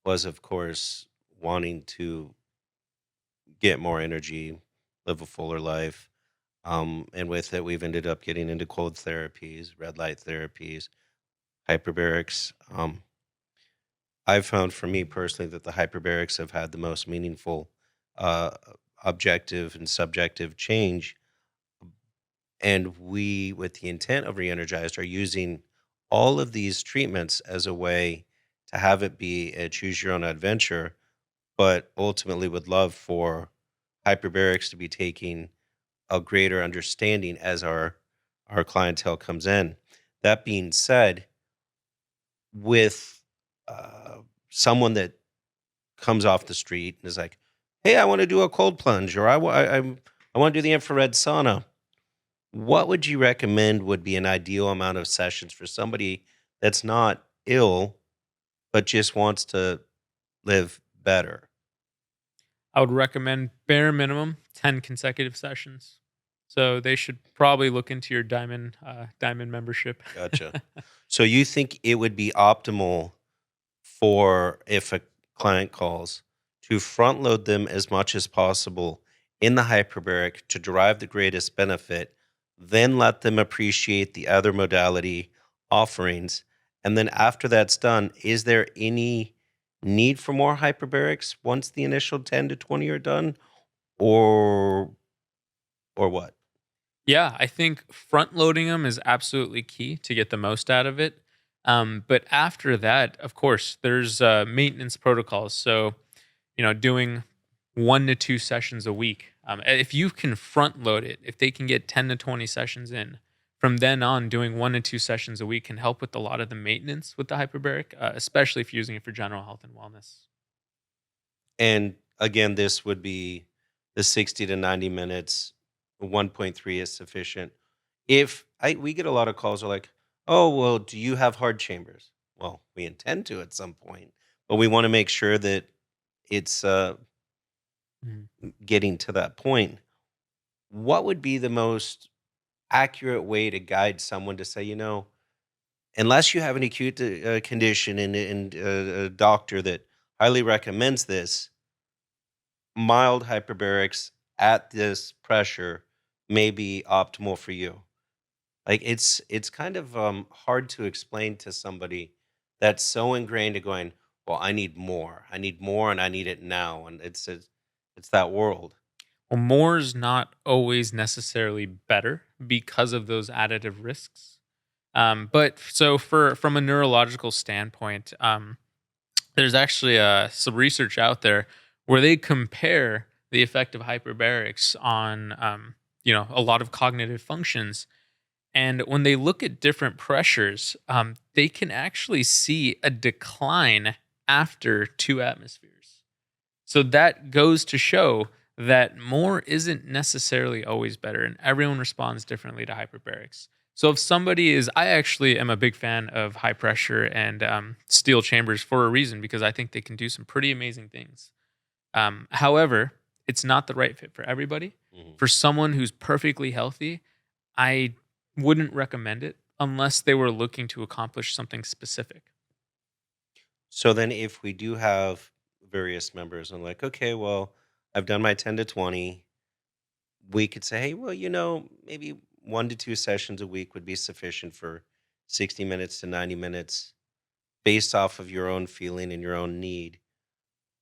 was, of course, wanting to get more energy, live a fuller life. And with it, we've ended up getting into cold therapies, red light therapies, hyperbarics. I've found for me personally that the hyperbarics have had the most meaningful uh, objective and subjective change. And we, with the intent of ReEnergized, are using all of these treatments as a way to have it be a choose your own adventure, but ultimately would love for hyperbarics to be taking a greater understanding as our clientele comes in. That being said, with someone that comes off the street and is like, "Hey, I want to do a cold plunge, or I want to do the infrared sauna," what would you recommend would be an ideal amount of sessions for somebody that's not ill but just wants to live better? I would recommend bare minimum 10 consecutive sessions. So they should probably look into your diamond membership. Gotcha. So you think it would be optimal for, if a client calls, to front load them as much as possible in the hyperbaric to derive the greatest benefit, then let them appreciate the other modality offerings. And then after that's done, is there any need for more hyperbarics once the initial 10 to 20 are done? Or or what? Yeah, I think front loading them is absolutely key to get the most out of it. But after that, of course, there's maintenance protocols. So, doing 1 to 2 sessions a week. If you can front load it, if they can get 10 to 20 sessions in, from then on, doing 1 to 2 sessions a week can help with a lot of the maintenance with the hyperbaric, especially if you're using it for general health and wellness. And again, this would be the 60 to 90 minutes. 1.3 is sufficient. If we get a lot of calls are like, oh, well, do you have hard chambers? Well, we intend to at some point, but we want to make sure that it's Mhm. getting to that point. What would be the most accurate way to guide someone to say, unless you have an acute condition and a doctor that highly recommends this, mild hyperbarics at this pressure may be optimal for you. Like it's kind of hard to explain to somebody that's so ingrained to going, well, I need more, and I need it now, and it's that world. Well, more is not always necessarily better because of those additive risks. But so for from a neurological standpoint, there's actually some research out there where they compare the effect of hyperbarics on a lot of cognitive functions. And when they look at different pressures, they can actually see a decline after 2 atmospheres. So that goes to show that more isn't necessarily always better, and everyone responds differently to hyperbarics. So if somebody is, I actually am a big fan of high pressure and steel chambers for a reason because I think they can do some pretty amazing things. However, it's not the right fit for everybody. Mhm. For someone who's perfectly healthy, I wouldn't recommend it unless they were looking to accomplish something specific. So then, if we do have various members, and like, okay, well, I've done my 10 to 20, we could say, hey, well, maybe 1 to 2 sessions a week would be sufficient for 60 minutes to 90 minutes based off of your own feeling and your own need.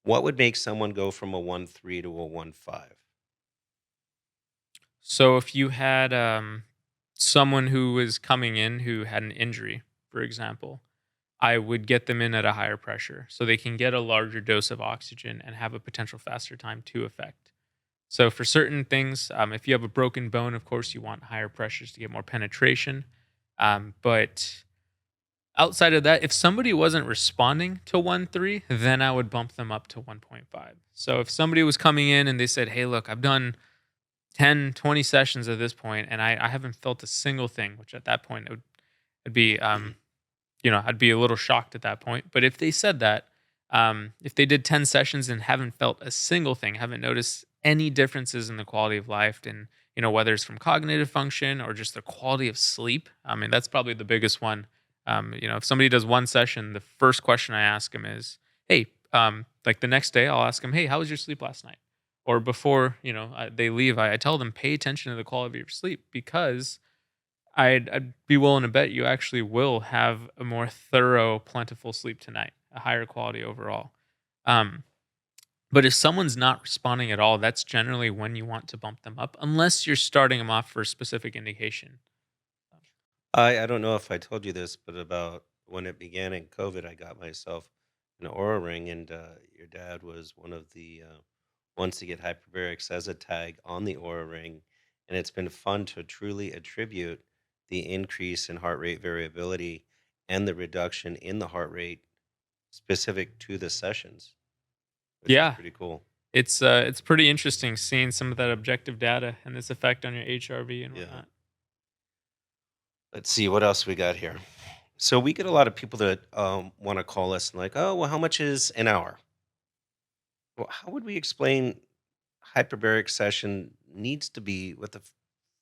What would make someone go from a 1.3 to a 1.5? So if you had someone who was coming in who had an injury, for example, I would get them in at a higher pressure so they can get a larger dose of oxygen and have a potential faster time to effect. So for certain things, if you have a broken bone, of course, you want higher pressures to get more penetration. But outside of that, if somebody wasn't responding to 1.3, then I would bump them up to 1.5. So if somebody was coming in and they said, hey, look, I've done 10, 20 sessions at this point, and I haven't felt a single thing, which at that point it'd be, I'd be a little shocked at that point. But if they said that, if they did 10 sessions and haven't felt a single thing, haven't noticed any differences in the quality of life, and whether it's from cognitive function or just the quality of sleep, I mean that's probably the biggest one. If somebody does one session, the first question I ask them is, "Hey," like the next day, I'll ask them, "Hey, how was your sleep last night?" Or before they leave, I tell them, "Pay attention to the quality of your sleep because." I'd be willing to bet you actually will have a more thorough, plentiful sleep tonight, a higher quality overall. Um, but if someone's not responding at all, that's generally when you want to bump them up, unless you're starting them off for a specific indication. I don't know if I told you this, but about when it began in COVID, I got myself an Aura ring, and your dad was one of the ones to get hyperbarics as a tag on the Aura ring, and it's been fun to truly attribute the increase in heart rate variability and the reduction in the heart rate specific to the sessions, which is Yeah, pretty cool. it's pretty interesting seeing some of that objective data and its effect on your HRV and Yeah. whatnot. Let's see what else we got here. So we get a lot of people that want to call us and like, oh, well, how much is an hour? Well, how would we explain hyperbaric session needs to be with a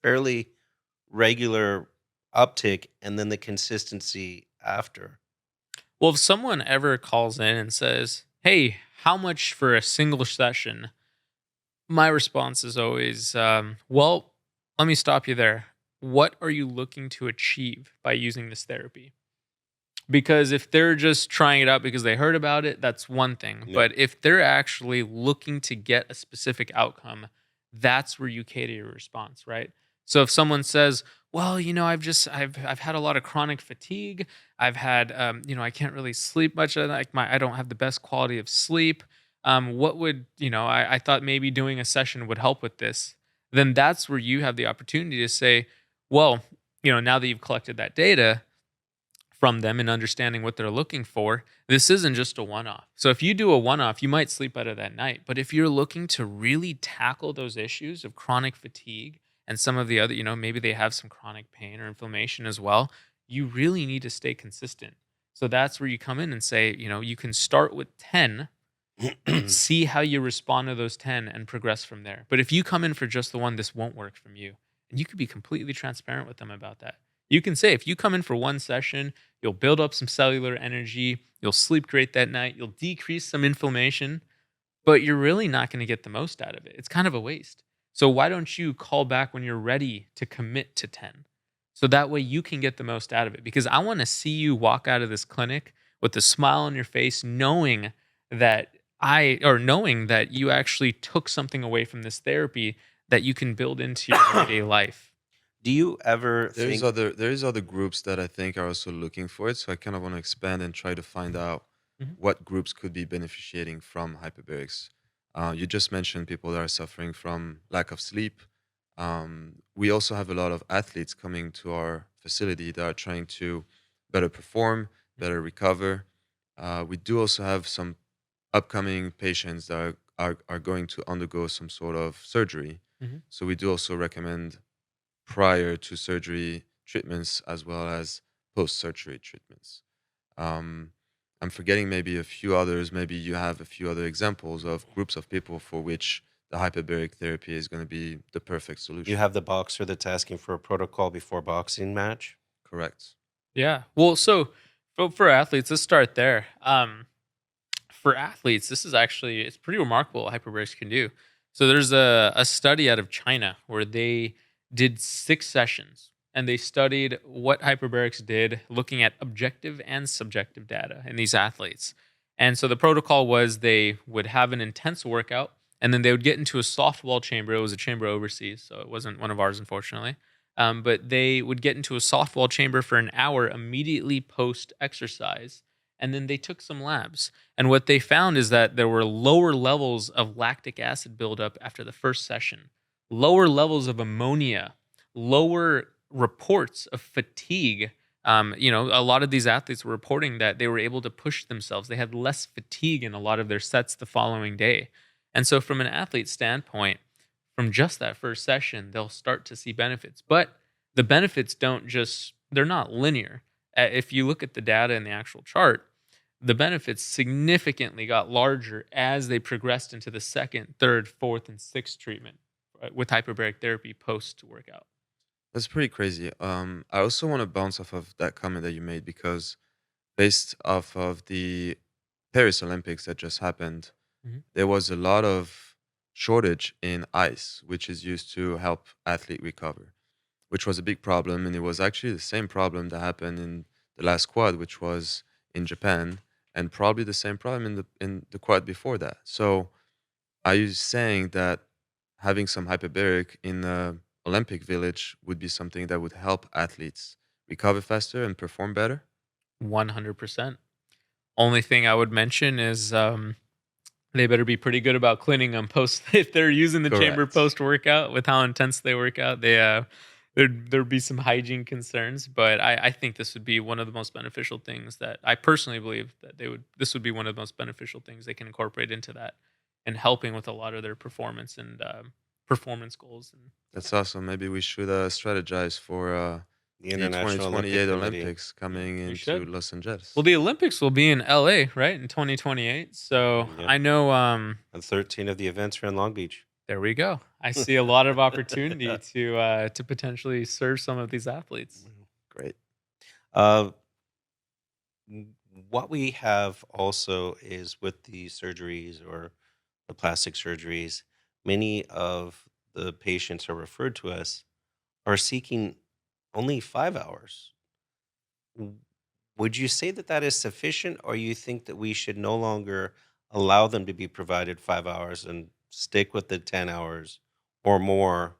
fairly regular uptick and then the consistency after? Well, if someone ever calls in and says, "Hey, how much for a single session?" My response is always, well, let me stop you there. What are you looking to achieve by using this therapy? Because if they're just trying it out because they heard about it, that's one thing. Yeah. But if they're actually looking to get a specific outcome, that's where you cater your response, right? So if someone says, "Well, I've had a lot of chronic fatigue. I've had I can't really sleep much. I don't have the best quality of sleep. What would I thought maybe doing a session would help with this." Then that's where you have the opportunity to say, "Well, now that you've collected that data from them and understanding what they're looking for, this isn't just a one off." So if you do a one off, you might sleep better that night. But if you're looking to really tackle those issues of chronic fatigue and some of the other, maybe they have some chronic pain or inflammation as well, you really need to stay consistent. So that's where you come in and say, you can start with 10, see how you respond to those 10 and progress from there. But if you come in for just the one, this won't work from you. And you could be completely transparent with them about that. You can say, if you come in for one session, you'll build up some cellular energy, you'll sleep great that night, you'll decrease some inflammation, but you're really not going to get the most out of it. It's kind of a waste. So why don't you call back when you're ready to commit to 10? So that way you can get the most out of it. Because I want to see you walk out of this clinic with a smile on your face, knowing that you actually took something away from this therapy that you can build into your everyday life. Do you ever There's think? other groups that I think are also looking for it. So I kind of want to expand and try to find out Mhm. what groups could be beneficiating from hyperbarics. You just mentioned people that are suffering from lack of sleep. We also have a lot of athletes coming to our facility that are trying to better perform, better recover. We do also have some upcoming patients that are going to undergo some sort of surgery. Mhm. So we do also recommend prior to surgery treatments as well as post surgery treatments. Um, I'm forgetting maybe a few others. Maybe you have a few other examples of groups of people for which the hyperbaric therapy is going to be the perfect You solution. have the boxer that's asking for a protocol before boxing match. Correct. Yeah. Well, so for athletes, let's start there. For athletes, this is actually it's pretty remarkable what hyperbarics can do. So there's a study out of China where they did 6 sessions and they studied what hyperbarics did, looking at objective and subjective data in these athletes. And so the protocol was they would have an intense workout and then they would get into a soft wall chamber. It was a chamber overseas, so it wasn't one of ours, unfortunately. But they would get into a soft wall chamber for an hour immediately post exercise. And then they took some labs. And what they found is that there were lower levels of lactic acid buildup after the first session, lower levels of ammonia, lower reports of fatigue. A lot of these athletes were reporting that they were able to push themselves. They had less fatigue in a lot of their sets the following day. And so, from an athlete standpoint, from just that first session, they'll start to see benefits. But the benefits they're not linear. If you look at the data in the actual chart, the benefits significantly got larger as they progressed into the second, third, fourth, and sixth treatment with hyperbaric therapy post workout. That's pretty crazy. I also want to bounce off of that comment that you made because based off of the Paris Olympics that just happened, Mhm. there was a lot of shortage in ice, which is used to help athlete recover, which was a big problem. And it was actually the same problem that happened in the last quad, which was in Japan, and probably the same problem in the quad before that. So are you saying that having some hyperbaric in the Olympic village would be something that would help athletes recover faster and perform better? 100%. Only thing I would mention is they better be pretty good about cleaning them post if they're using the chamber Correct. post workout with how intense they work out. There'd be some hygiene concerns, but I think this would be one of the most beneficial things that I personally believe that this would be one of the most beneficial things they can incorporate into that and helping with a lot of their performance and performance goals. And That's awesome. Maybe we should strategize for The the International Olympic 2028 Committee. Olympics coming we into should. Los Well, Angeles. the Olympics will be in LA, right, in 2028. So Yep. I know And 13 of the events are in Long Beach. there we go. I see a lot of opportunity to potentially serve some of these athletes. Great. Uh, what we have also is with the surgeries or the plastic surgeries, many of the patients who are referred to us are seeking only 5 hours. W- Would you say that that is sufficient, or you think that we should no longer allow them to be provided 5 hours and stick with the 10 hours or more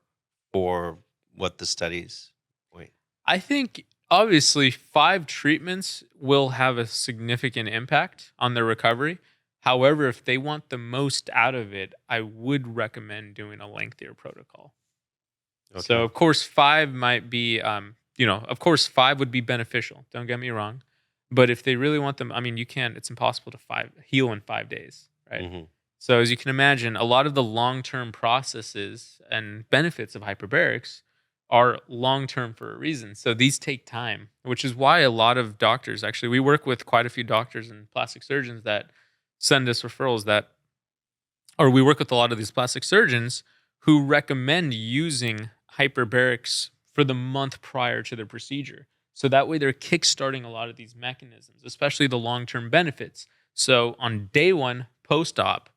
for what the studies point? I think obviously 5 treatments will have a significant impact on their recovery. However, if they want the most out of it, I would recommend doing a lengthier protocol. So, Okay. of course, 5 might be, of course, 5 would be beneficial. Don't get me wrong. But if they really want them, I mean, you can't, it's impossible to heal in 5 days, right? Hmm. So, as you can imagine, a lot of the long term processes and benefits of hyperbarics are long term for a reason. So, these take time, which is why a lot of doctors actually, we work with quite a few doctors and plastic surgeons that send us referrals that, or we work with a lot of these plastic surgeons who recommend using hyperbarics for the month prior to their procedure. So that way they're kickstarting a lot of these mechanisms, especially the long term benefits. So on day one, post op,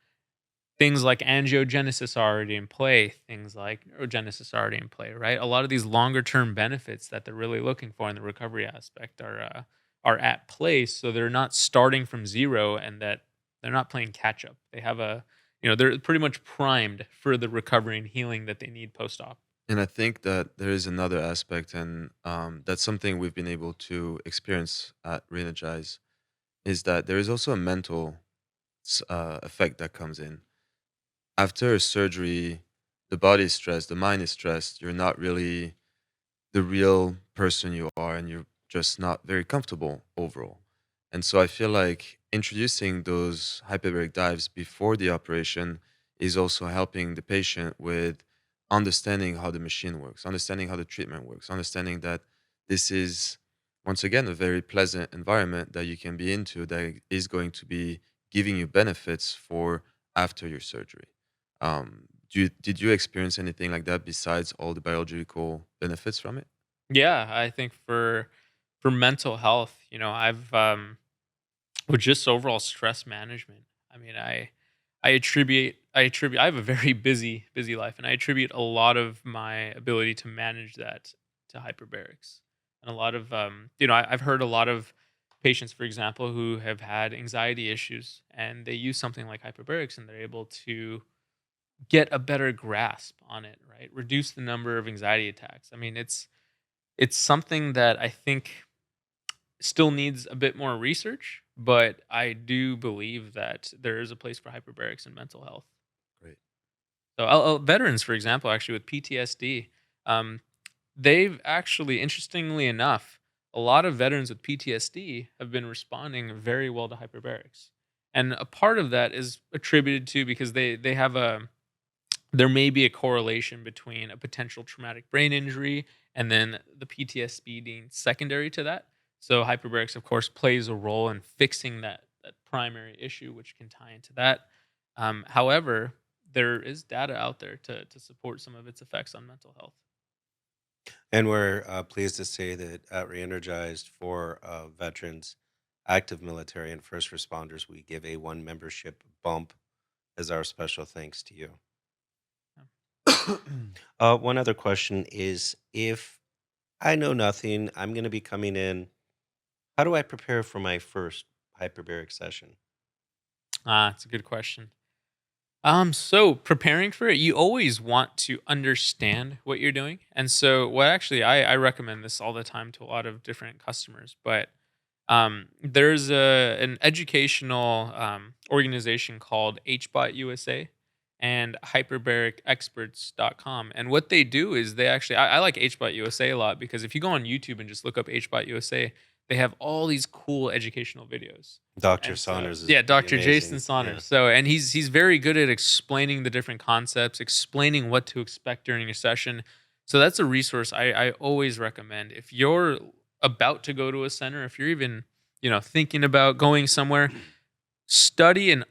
things like angiogenesis are already in play, things like neurogenesis are already in play, right? A lot of these longer term benefits that they're really looking for in the recovery aspect are at play. So they're not starting from zero and that they're not playing catch up. They have they're pretty much primed for the recovery and healing that they need post op. And I think that there is another aspect, and that's something we've been able to experience at ReEnergize, is that there is also a mental effect that comes in. After a surgery, the body is stressed, the mind is stressed, you're not really the real person you are, and you're just not very comfortable overall. And so I feel like introducing those hyperbaric dives before the operation is also helping the patient with understanding how the machine works, understanding how the treatment works, understanding that this is, once again, a very pleasant environment that you can be into that is going to be giving you benefits for after your surgery. Did you experience anything like that besides all the biological benefits from it? Yeah, I think for mental health, I've with just overall stress management. I mean, I have a very busy life, and I attribute a lot of my ability to manage that to hyperbarics. And a lot of I've heard a lot of patients, for example, who have had anxiety issues, and they use something like hyperbarics, and they're able to get a better grasp on it, right? Reduce the number of anxiety attacks. I mean, it's something that I think still needs a bit more research, but I do believe that there is a place for hyperbarics in mental health. Great. So, veterans, for example, actually with PTSD, um, they've actually, interestingly enough, a lot of veterans with PTSD have been responding very well to hyperbarics, and a part of that is attributed to because they have a there may be a correlation between a potential traumatic brain injury and then the PTSD being secondary to that. So hyperbarics, of course, plays a role in fixing that primary issue, which can tie into that. However, there is data out there to support some of its effects on mental health. And we're pleased to say that at Reenergized for veterans, active military, and first responders, we give a one membership bump as our special thanks to you. One other question is if I know nothing, I'm going to be coming in. How do I prepare for my first hyperbaric session? It's a good question. So preparing for it, you always want to understand what you're doing. And so what actually I recommend this all the time to a lot of different customers, but there's an educational organization called HBOT USA and hyperbaricexperts.com. And what they do is they actually, I like HBOT USA a lot because if you go on YouTube and just look up HBOT USA, they have all these cool educational videos. Dr. And so, Saunders is yeah, pretty Dr. Jason amazing. Yeah. Saunders. So, and he's very good at explaining the different concepts, explaining what to expect during a session. So that's a resource I always recommend. If you're about to go to a center, if you're even thinking about going somewhere, study and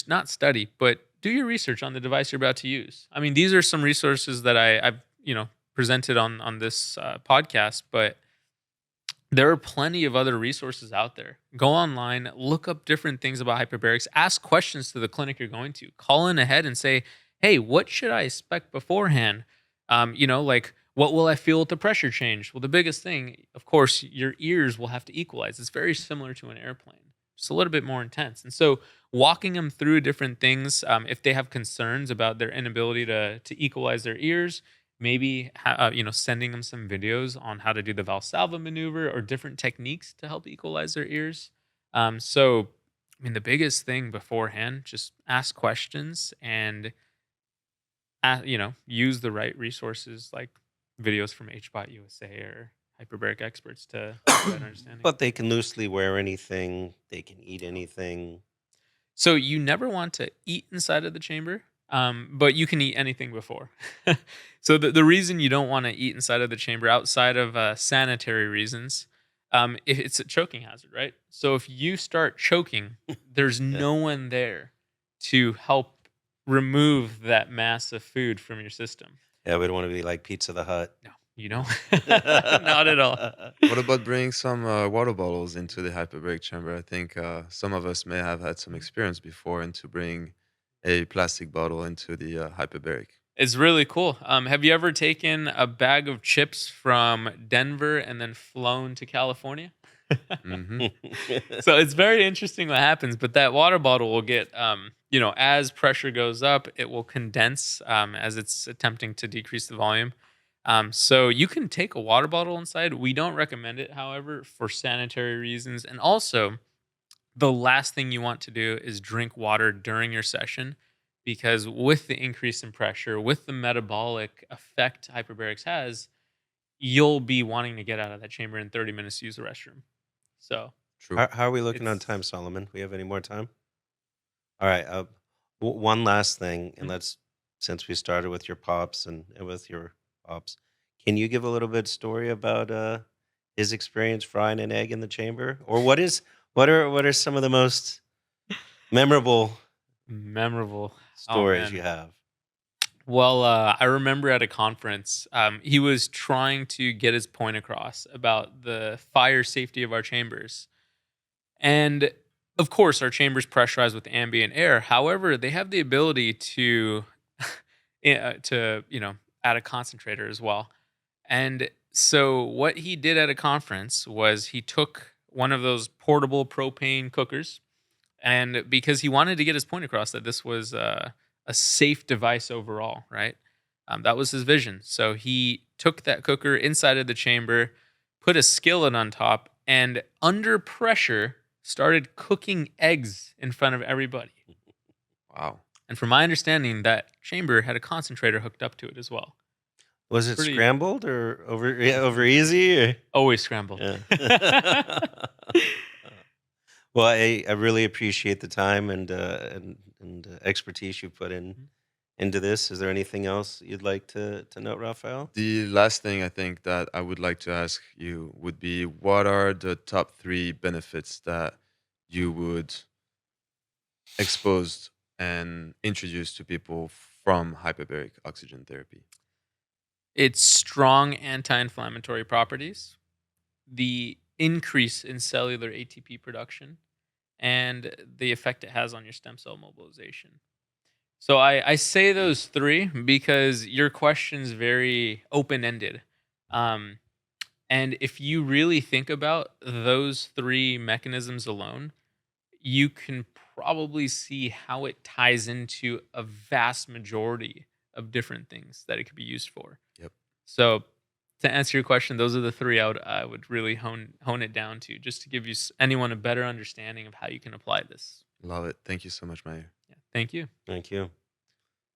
not study, but do your research on the device you're about to use. I mean, these are some resources that I've presented on this podcast, but there are plenty of other resources out there. Go online, look up different things about hyperbarics, ask questions to the clinic you're going to. Call in ahead and say, hey, what should I expect beforehand? Like, what will I feel with the pressure change? Well, the biggest thing, of course, your ears will have to equalize. It's very similar to an airplane. just a little bit more intense. And so walking them through different things, if they have concerns about their inability to equalize their ears, maybe sending them some videos on how to do the Valsalva maneuver or different techniques to help equalize their ears. So I mean, the biggest thing beforehand, just ask questions and use the right resources like videos from HBOT USA or Hyperbaric experts to get a better understanding. But they can loosely wear anything. They can eat anything. So you never want to eat inside of the chamber, but you can eat anything before. So the reason you don't want to eat inside of the chamber outside of sanitary reasons, if it's a choking hazard, right? So if you start choking, there's Yeah. no one there to help remove that mass of food from your system. Yeah, we don't want to be like Pizza the Hut. No, you don't. Not at all. What about bringing some water bottles into the hyperbaric chamber? I think some of us may have had some experience before into bringing a plastic bottle into the hyperbaric. It's really cool. Have you ever taken a bag of chips from Denver and then flown to California? Hmm. So it's very interesting what happens, but that water bottle will get, as pressure goes up, it will condense as it's attempting to decrease the volume. So you can take a water bottle inside. We don't recommend it, however, for sanitary reasons. And also, the last thing you want to do is drink water during your session because with the increase in pressure, with the metabolic effect hyperbarics has, you'll be wanting to get out of that chamber in 30 minutes to use the restroom. So True. How are we looking on it's time, Solomon? We have any more time? All right. One last thing, and let's since we started with your pops and with your pops, can you give a little bit story about his experience frying an egg in the chamber, or what are some of the most memorable memorable. Oh stories you man. have? Well, I remember at a conference, he was trying to get his point across about the fire safety of our chambers. And of course, our chambers pressurized with ambient air. However, they have the ability to, add a concentrator as well. And so, what he did at a conference was he took one of those portable propane cookers, and because he wanted to get his point across that this was a safe device overall, right? That was his vision. So he took that cooker inside of the chamber, put a skillet on top, and under pressure started cooking eggs in front of everybody. Wow. And from my understanding, that chamber had a concentrator hooked up to it as well. Was it Pretty scrambled or over easy? Or? always scrambled. Yeah. Well, I really appreciate the time and expertise you put into this. Is there anything else you'd like to note, Raphael? The last thing I think that I would like to ask you would be what are the top 3 benefits that you would expose and introduce to people from hyperbaric oxygen therapy? Its strong anti-inflammatory properties, the increase in cellular ATP production, and the effect it has on your stem cell mobilization. So I say those 3 because your question's very open-ended. Um, and if you really think about those 3 mechanisms alone, you can probably see how it ties into a vast majority of different things that it could be used for. Yep. So to answer your question, those are the 3 I would really hone it down to, just to give anyone a better understanding of how you can apply this. Love it. Thank you so much, Mayur. Yeah, thank you. Thank you.